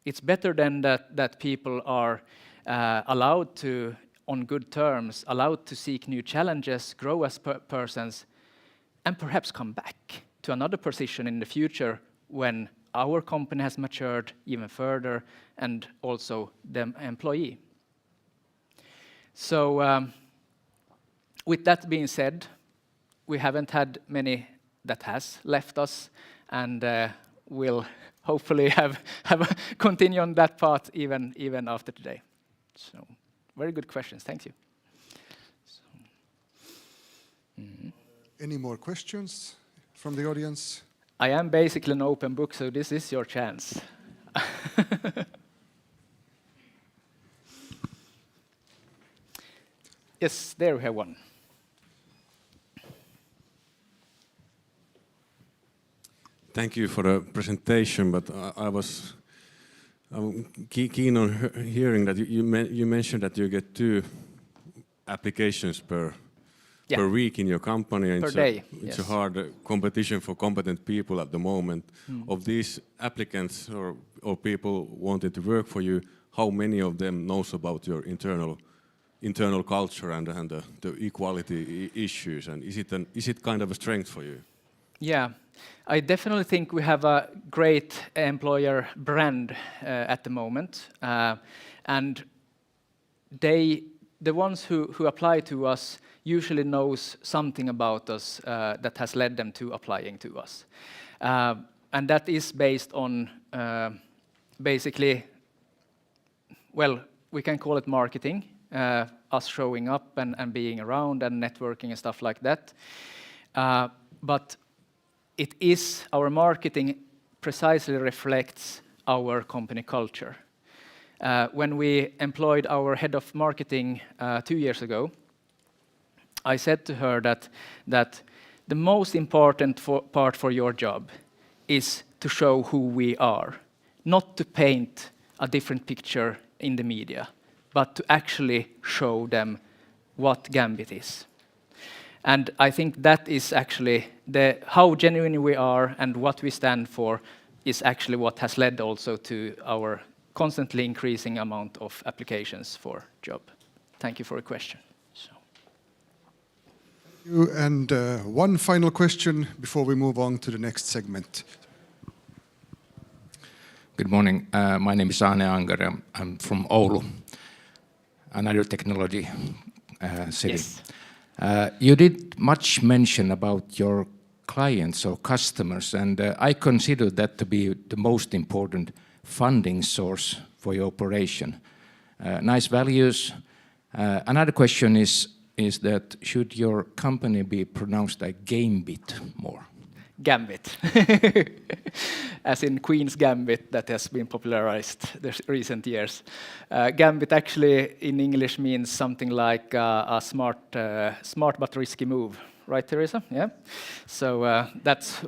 It's better than that people are allowed to, on good terms, allowed to seek new challenges, grow as persons, and perhaps come back to another position in the future when our company has matured even further, and also the employee. So with that being said, we haven't had many that has left us, and will hopefully have continue on that path even after today. So very good questions. Thank you. Any more questions from the audience? I am basically an open book, so this is your chance. Yes, there we have one. Thank you for the presentation, but I'm keen on hearing that you mentioned that you get 2 applications per week in your company. And per day, it's yes. a hard competition for competent people at the moment. Of these applicants or people wanting to work for you, how many of them knows about your internal culture and the equality issues? And is it kind of a strength for you? Yeah, I definitely think we have a great employer brand at the moment, and the ones who apply to us usually knows something about us that has led them to applying to us, and that is based on basically, well, we can call it marketing, us showing up and being around and networking and stuff like that, but it is our marketing precisely reflects our company culture. When we employed our head of marketing 2 years ago, I said to her that the most important part for your job is to show who we are, not to paint a different picture in the media, but to actually show them what Gambit is. And I think that is actually how genuine we are and what we stand for is actually what has led also to our constantly increasing amount of applications for job. Thank you for the question. Thank you. And one final question before we move on to the next segment. Good morning. My name is Arne Anger. I'm from Oulu, another technology city. Yes. You did much mention about your clients or customers, and I consider that to be the most important funding source for your operation. Nice values. Another question is that should your company be pronounced like Gambit more? Gambit, as in Queen's Gambit that has been popularized the recent years. Gambit actually in English means something like a smart but risky move, right, Teresa? Yeah. So that's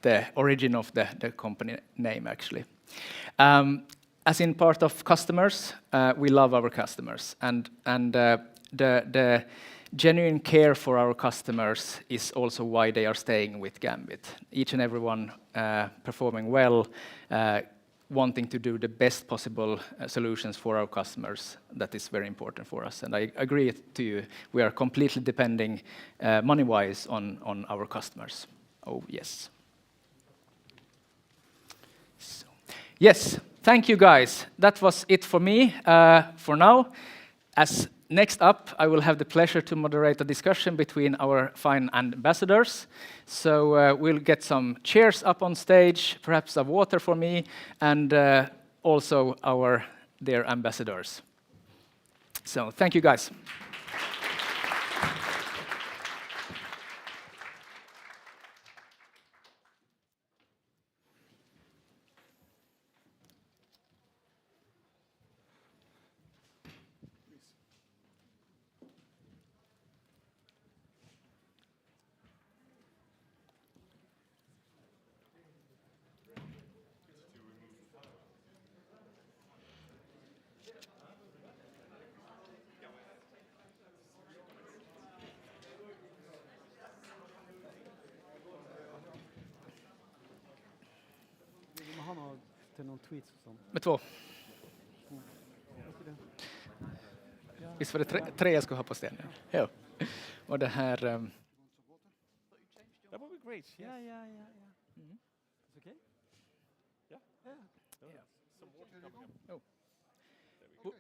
the origin of the company name actually. As in part of customers, we love our customers, and the genuine care for our customers is also why they are staying with Gambit. Each and everyone performing well, wanting to do the best possible solutions for our customers. That is very important for us. And I agree to you, we are completely depending money-wise on our customers. Oh, yes. So, yes, thank you guys. That was it for me for now. As next up, I will have the pleasure to moderate a discussion between our fine ambassadors. So we'll get some chairs up on stage, perhaps a water for me, and also our dear ambassadors. So thank you, guys. Med två. Visst var det tre jag skulle ha på stenen? Ja. Och det här... That would be great. Yes. Yeah. Mm-hmm. It's okay? Yeah. Some water coming up. Oh.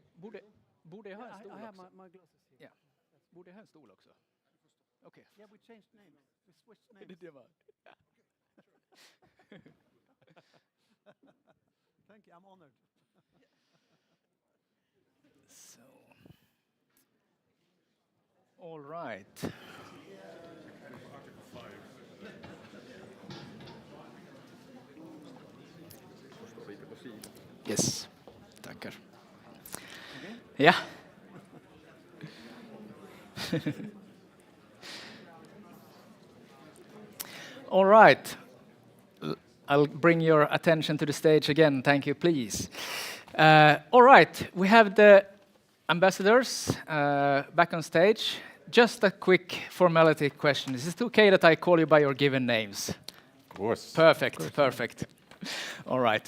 Borde jag ha en stol också? I have my glasses here. Yeah. Borde jag ha en stol också? Okay. Yeah, we changed names. We switched names. Det var... Thank you, I'm honored. So, all right. Yes, tackar. Ja. All right. I'll bring your attention to the stage again. Thank you, please. All right, we have the ambassadors back on stage. Just a quick formality question. Is it okay that I call you by your given names? Of course. Perfect. All right.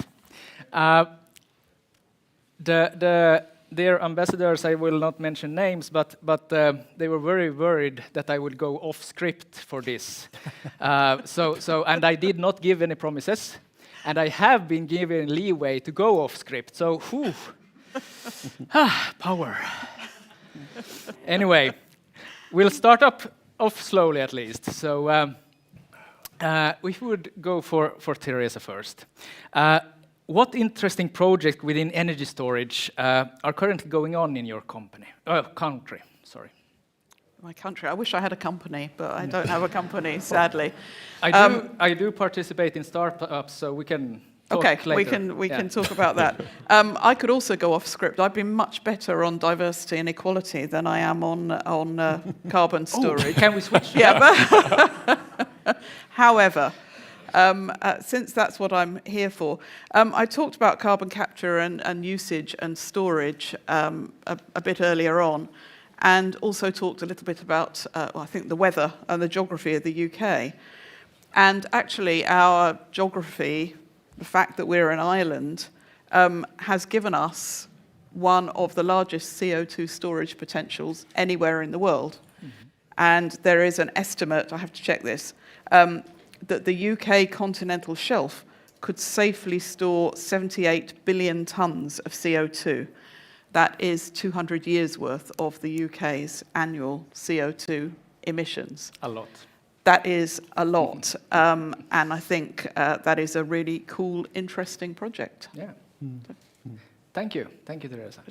The dear ambassadors, I will not mention names, but they were very worried that I would go off script for this. And I did not give any promises, and I have been given leeway to go off script. So, power. Anyway, we'll start off slowly at least. So we would go for Teresa first. What interesting project within energy storage are currently going on in your country? Sorry. My country. I wish I had a company, but I don't have a company, sadly. I do participate in startups, so we can talk later. We can talk about that. I could also go off script. I've been much better on diversity and equality than I am on carbon storage. Can we switch? Yeah, but however. Since that's what I'm here for, I talked about carbon capture and usage and storage a bit earlier on, and also talked a little bit about, I think, the weather and the geography of the UK. And actually, our geography, the fact that we're an island, has given us one of the largest CO2 storage potentials anywhere in the world. Mm-hmm. And there is an estimate, I have to check this, that the UK continental shelf could safely store 78 billion tonnes of CO2. That is 200 years' worth of the UK's annual CO2 emissions. A lot. That is a lot, and I think that is a really cool, interesting project. Yeah. Thank you, Teresa.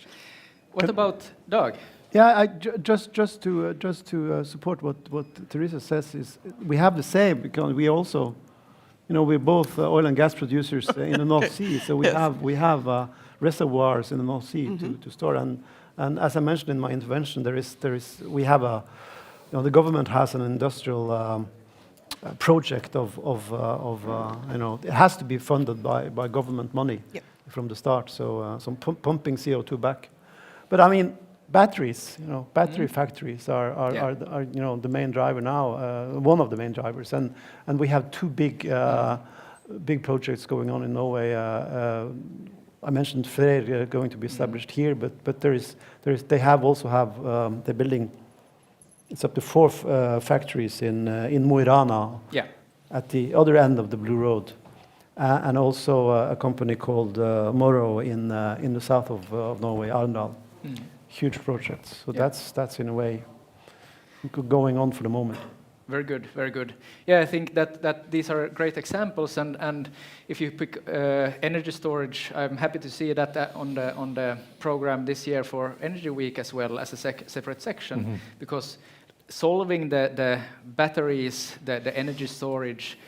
What about Doug? Yeah, just to support what Teresa says is we have the same, because we also, we're both oil and gas producers in the North Sea, so we have reservoirs in the North Sea to store, and as I mentioned in my intervention, we have the government has an industrial project of it has to be funded by government money from the start, so some pumping CO2 back, but I mean. Batteries, battery factories are the main driver now, one of the main drivers, and we have two big projects going on in Norway. I mentioned Freyr going to be established here, but they also have they're building. It's up to 4 factories in Mo i Rana, at the other end of the Blue Road, and also a company called Morrow in the south of Norway, Arendal. Huge projects. So that's in a way going on for the moment. Very good, very good. Yeah, I think that these are great examples, and if you pick energy storage, I'm happy to see that on the program this year for Energy Week as well as a separate section, because solving the batteries, the energy storage,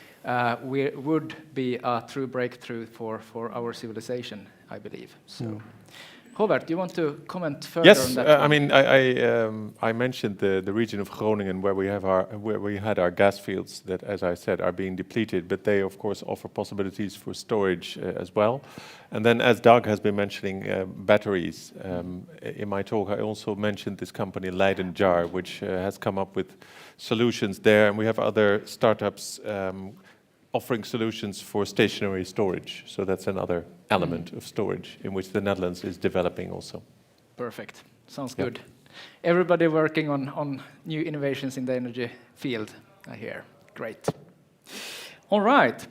would be a true breakthrough for our civilization, I believe. So. Robert, do you want to comment further on that? Yes, I mean, I mentioned the region of Groningen where we had our gas fields that, as I said, are being depleted, but they of course offer possibilities for storage as well. And then, as Doug has been mentioning, batteries. In my talk, I also mentioned this company Leiden Jar, which has come up with solutions there, and we have other startups offering solutions for stationary storage. So that's another element of storage in which the Netherlands is developing also. Perfect. Sounds good. Everybody working on new innovations in the energy field, I hear. Great. All right.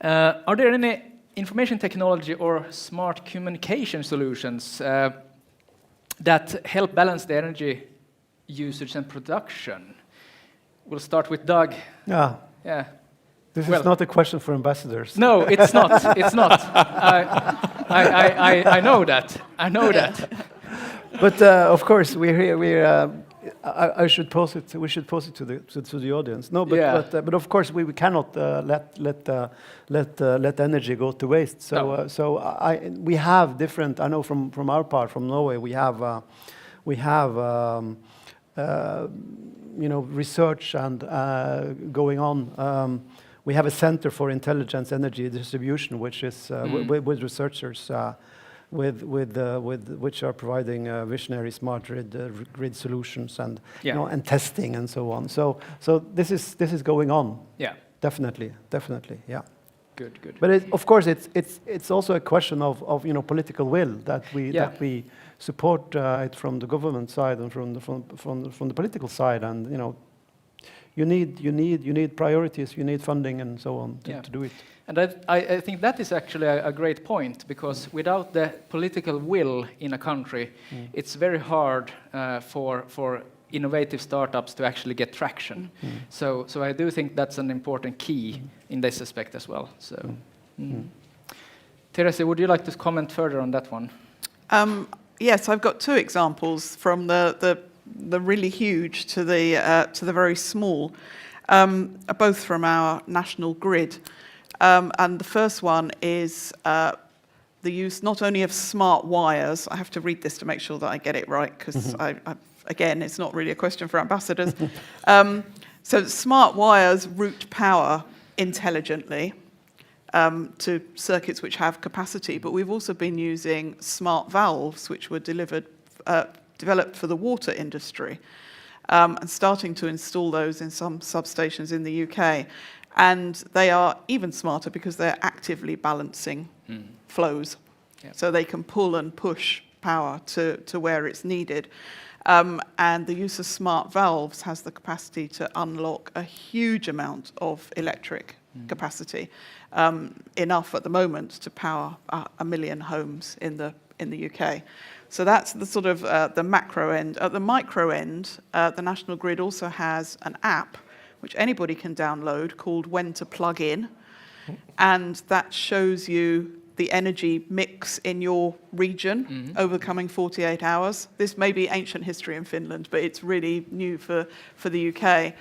Are there any information technology or smart communication solutions that help balance the energy usage and production? We'll start with Doug. Yeah. This is not a question for ambassadors. No, it's not. It's not. I know that. I know that. But of course, we're here. I should pose it. We should pose it to the audience. No, but of course we cannot let energy go to waste. So we have different. I know from our part, from Norway, we have research and going on. We have a Center for Intelligent Energy Distribution, which is with researchers which are providing visionary smart grid solutions and and testing and so on. So this is going on. Yeah. Definitely. Yeah. Good. But of course it's also a question of political will that we support it from the government side and from the political side, and you need priorities, you need funding and so on to do it. And I think that is actually a great point, because without the political will in a country, it's very hard for innovative startups to actually get traction. So I do think that's an important key in this aspect as well. So, Teresa, would you like to comment further on that one? Yes, I've got 2 examples from the really huge to the very small, both from our national grid. And the first one is the use not only of smart wires. I have to read this to make sure that I get it right, because again, it's not really a question for ambassadors. So smart wires route power intelligently to circuits which have capacity, but we've also been using smart valves, which were developed for the water industry, and starting to install those in some substations in the UK. And they are even smarter because they're actively balancing flows. Yep. So they can pull and push power to where it's needed. And the use of smart valves has the capacity to unlock a huge amount of electric capacity, enough at the moment to power 1 million homes in the UK. So that's the sort of the macro end. At the micro end, the National Grid also has an app which anybody can download called When to Plug In, and that shows you the energy mix in your region over the coming 48 hours. This may be ancient history in Finland, but it's really new for the UK.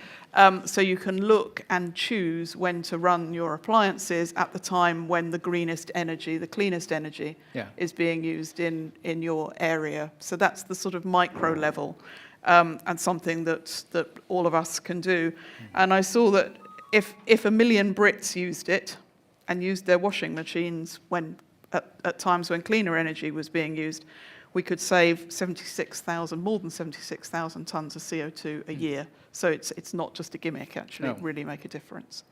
So you can look and choose when to run your appliances at the time when the greenest energy, the cleanest energy is being used in your area. So that's the sort of micro level, and something that all of us can do. And I saw that if 1 million Brits used it, and used their washing machines when at times when cleaner energy was being used, we could save more than 76,000 tons of CO2 a year. So it's not just a gimmick, actually. No. It really make a difference.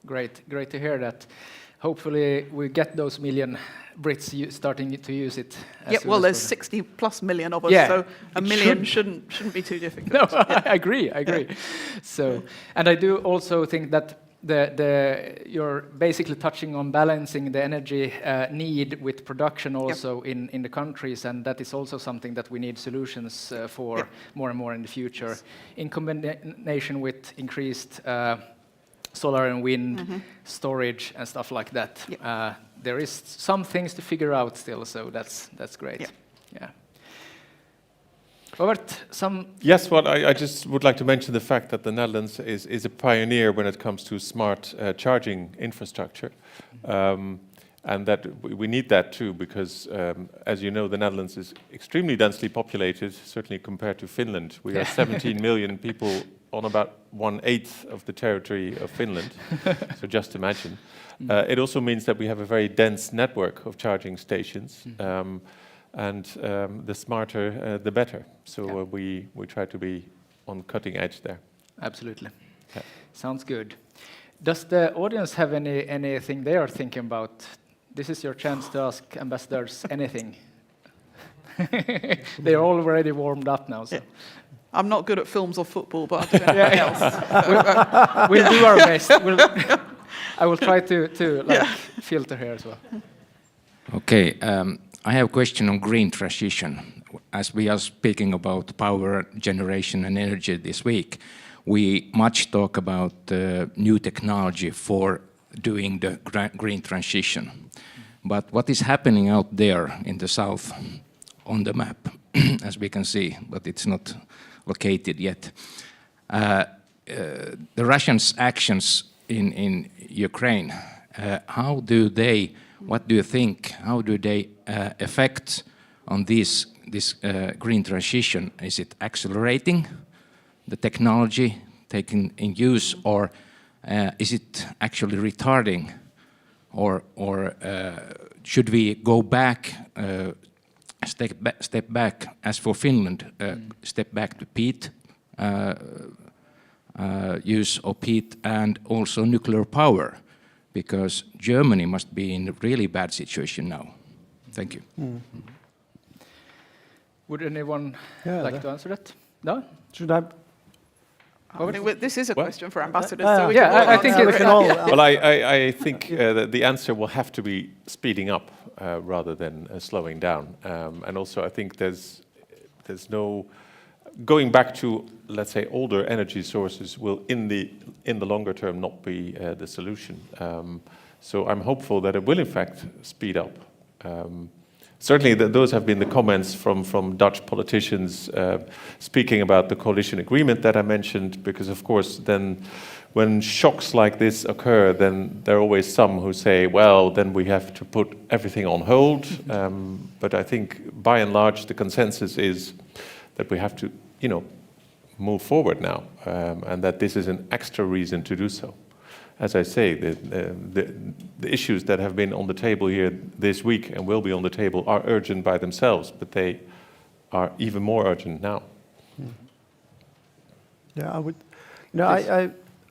Great to hear that. Hopefully we get those million Brits starting to use it. Well, there's 60+ million of us, so a million shouldn't be too difficult. No, I agree. So, and I do also think that you're basically touching on balancing the energy need with production also in the countries, and that is also something that we need solutions for more and more in the future, in combination with increased solar and wind storage and stuff like that. There is some things to figure out still, so that's great. Yeah. Robert, Yes, well, I just would like to mention the fact that the Netherlands is a pioneer when it comes to smart charging infrastructure. And that we need that too, because as you know, the Netherlands is extremely densely populated, certainly compared to Finland. We are 17 million people on about 1/8 of the territory of Finland, so just imagine. It also means that we have a very dense network of charging stations. And the smarter, the better. So we try to be on cutting edge there. Absolutely. Sounds good. Does the audience have anything they are thinking about? This is your chance to ask ambassadors anything. They're already warmed up now. So. I'm not good at films or football, but I'll do anything else. We'll do our best. I will try to filter here as well. Okay. I have a question on green transition. As we are speaking about power generation and energy this week, we much talk about new technology for doing the green transition. But what is happening out there in the south on the map, as we can see, but it's not located yet. The Russians' actions in Ukraine, what do you think? How do they affect on this green transition? Is it accelerating the technology taken in use, or is it actually retarding, or should we go back, step back? As for Finland, step back to peat use of peat and also nuclear power. Because Germany must be in a really bad situation now. Thank you. Would anyone like to answer that? No? Should I? This is a question for ambassadors. So I think we can all. Well, I think that the answer will have to be speeding up rather than slowing down. And also, I think there's no going back to, let's say, older energy sources will in the longer term not be the solution. So I'm hopeful that it will in fact speed up. Certainly those have been the comments from Dutch politicians speaking about the coalition agreement that I mentioned, because of course then when shocks like this occur, then there are always some who say, well, then we have to put everything on hold. But I think by and large the consensus is that we have to move forward now, and that this is an extra reason to do so. As I say, the issues that have been on the table here this week and will be on the table are urgent by themselves, but they are even more urgent now. Yeah, I would.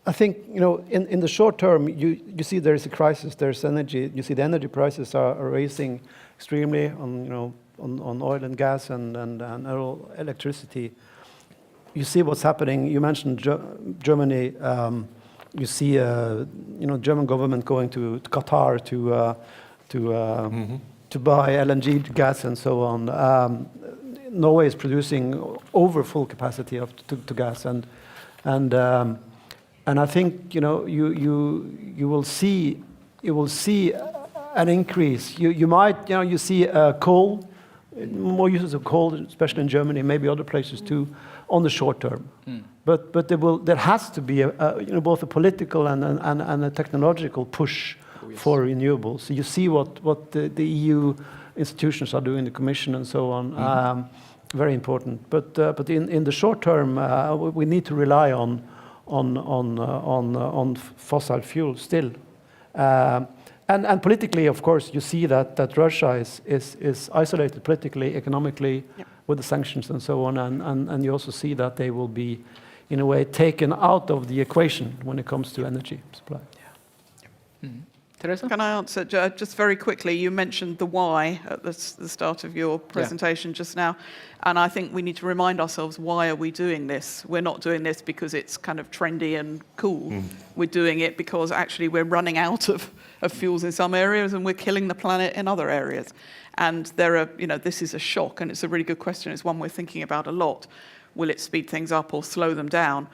I think in the short term, you see there is a crisis. There's energy. You see the energy prices are rising extremely on oil and gas and electricity. You see what's happening. You mentioned Germany. You see, German government going to Qatar to buy LNG gas and so on. Norway is producing over full capacity to gas, and I think you will see an increase. You might see coal, more uses of coal, especially in Germany, maybe other places too, on the short term. But there has to be both a political and a technological push for renewables. So you see what the EU institutions are doing, the Commission and so on. Very important. But in the short term, we need to rely on fossil fuel still. And politically, of course, you see that Russia is isolated politically, economically, with the sanctions and so on, and you also see that they will be, in a way, taken out of the equation when it comes to energy supply. Teresa? Can I answer just very quickly? You mentioned the why at the start of your presentation just now, and I think we need to remind ourselves, why are we doing this? We're not doing this because it's kind of trendy and cool. We're doing it because actually we're running out of fuels in some areas and we're killing the planet in other areas. And this is a shock, and it's a really good question. It's one we're thinking about a lot. Will it speed things up or slow them down?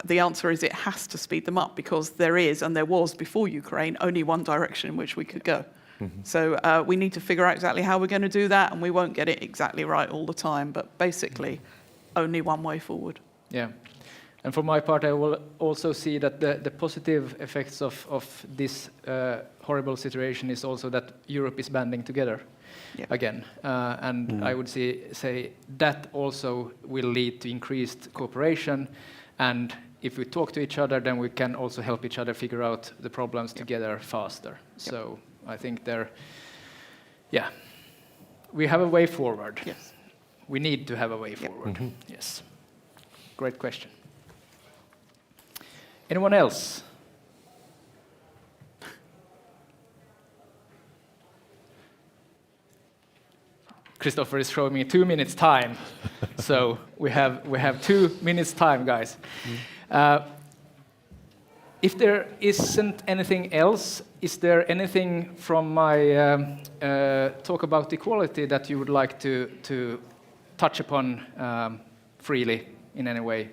The answer is it has to speed them up, because there is, and there was before Ukraine, only one direction in which we could go. So we need to figure out exactly how we're going to do that, and we won't get it exactly right all the time, but basically only one way forward. Yeah. And for my part, I will also see that the positive effects of this horrible situation is also that Europe is banding together again. And I would say that also will lead to increased cooperation. And if we talk to each other, then we can also help each other figure out the problems together faster. So I think we have a way forward. Yes. We need to have a way forward. Yes. Great question. Anyone else? Christopher is showing me 2 minutes time, so we have 2 minutes time, guys. If there isn't anything else, is there anything from my talk about equality that you would like to touch upon freely in any way?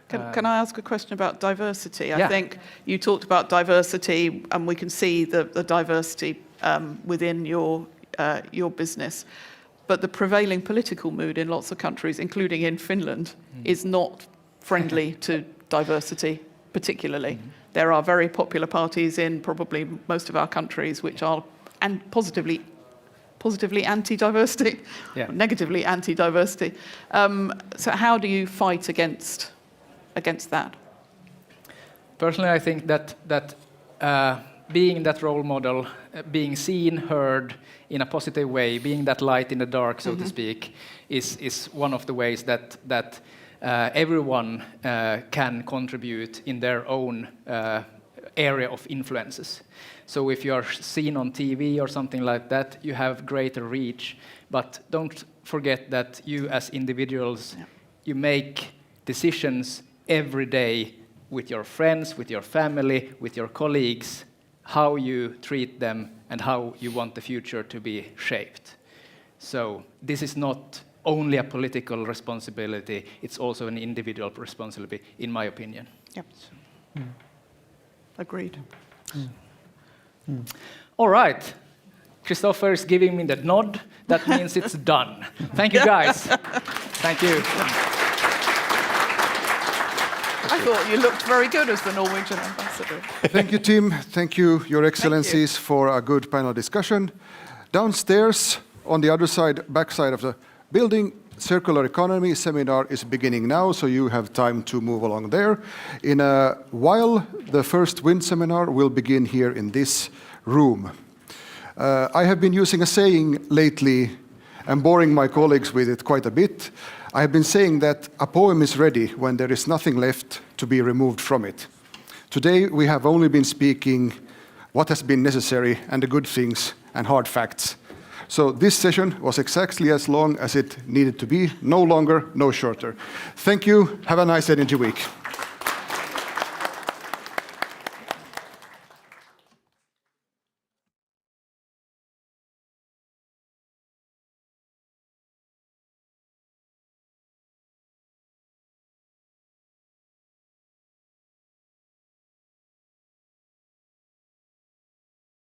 Can I ask a question about diversity? Yeah. I think you talked about diversity, and we can see the diversity within your business. But the prevailing political mood in lots of countries, including in Finland, is not friendly to diversity, particularly. There are very popular parties in probably most of our countries which are positively anti-diversity, negatively anti-diversity. So how do you fight against that? Personally, I think that being that role model, being seen, heard in a positive way, being that light in the dark, so to speak, is one of the ways that everyone can contribute in their own area of influences. So if you are seen on TV or something like that, you have greater reach. But don't forget that you as individuals, you make decisions every day with your friends, with your family, with your colleagues, how you treat them and how you want the future to be shaped. So this is not only a political responsibility, it's also an individual responsibility, in my opinion. Yep. Agreed. All right. Christopher is giving me the nod. That means it's done. Thank you, guys. Thank you. I thought you looked very good as the Norwegian ambassador. Thank you, Tim. Thank you, Your Excellencies, for a good panel discussion. Downstairs, on the other side, back side of the building, Circular Economy seminar is beginning now, so you have time to move along there. In a while, the first wind seminar will begin here in this room. I have been using a saying lately and boring my colleagues with it quite a bit. I have been saying that a poem is ready when there is nothing left to be removed from it. Today, we have only been speaking what has been necessary and the good things and hard facts. So this session was exactly as long as it needed to be, no longer, no shorter. Thank you. Have a nice Energy Week.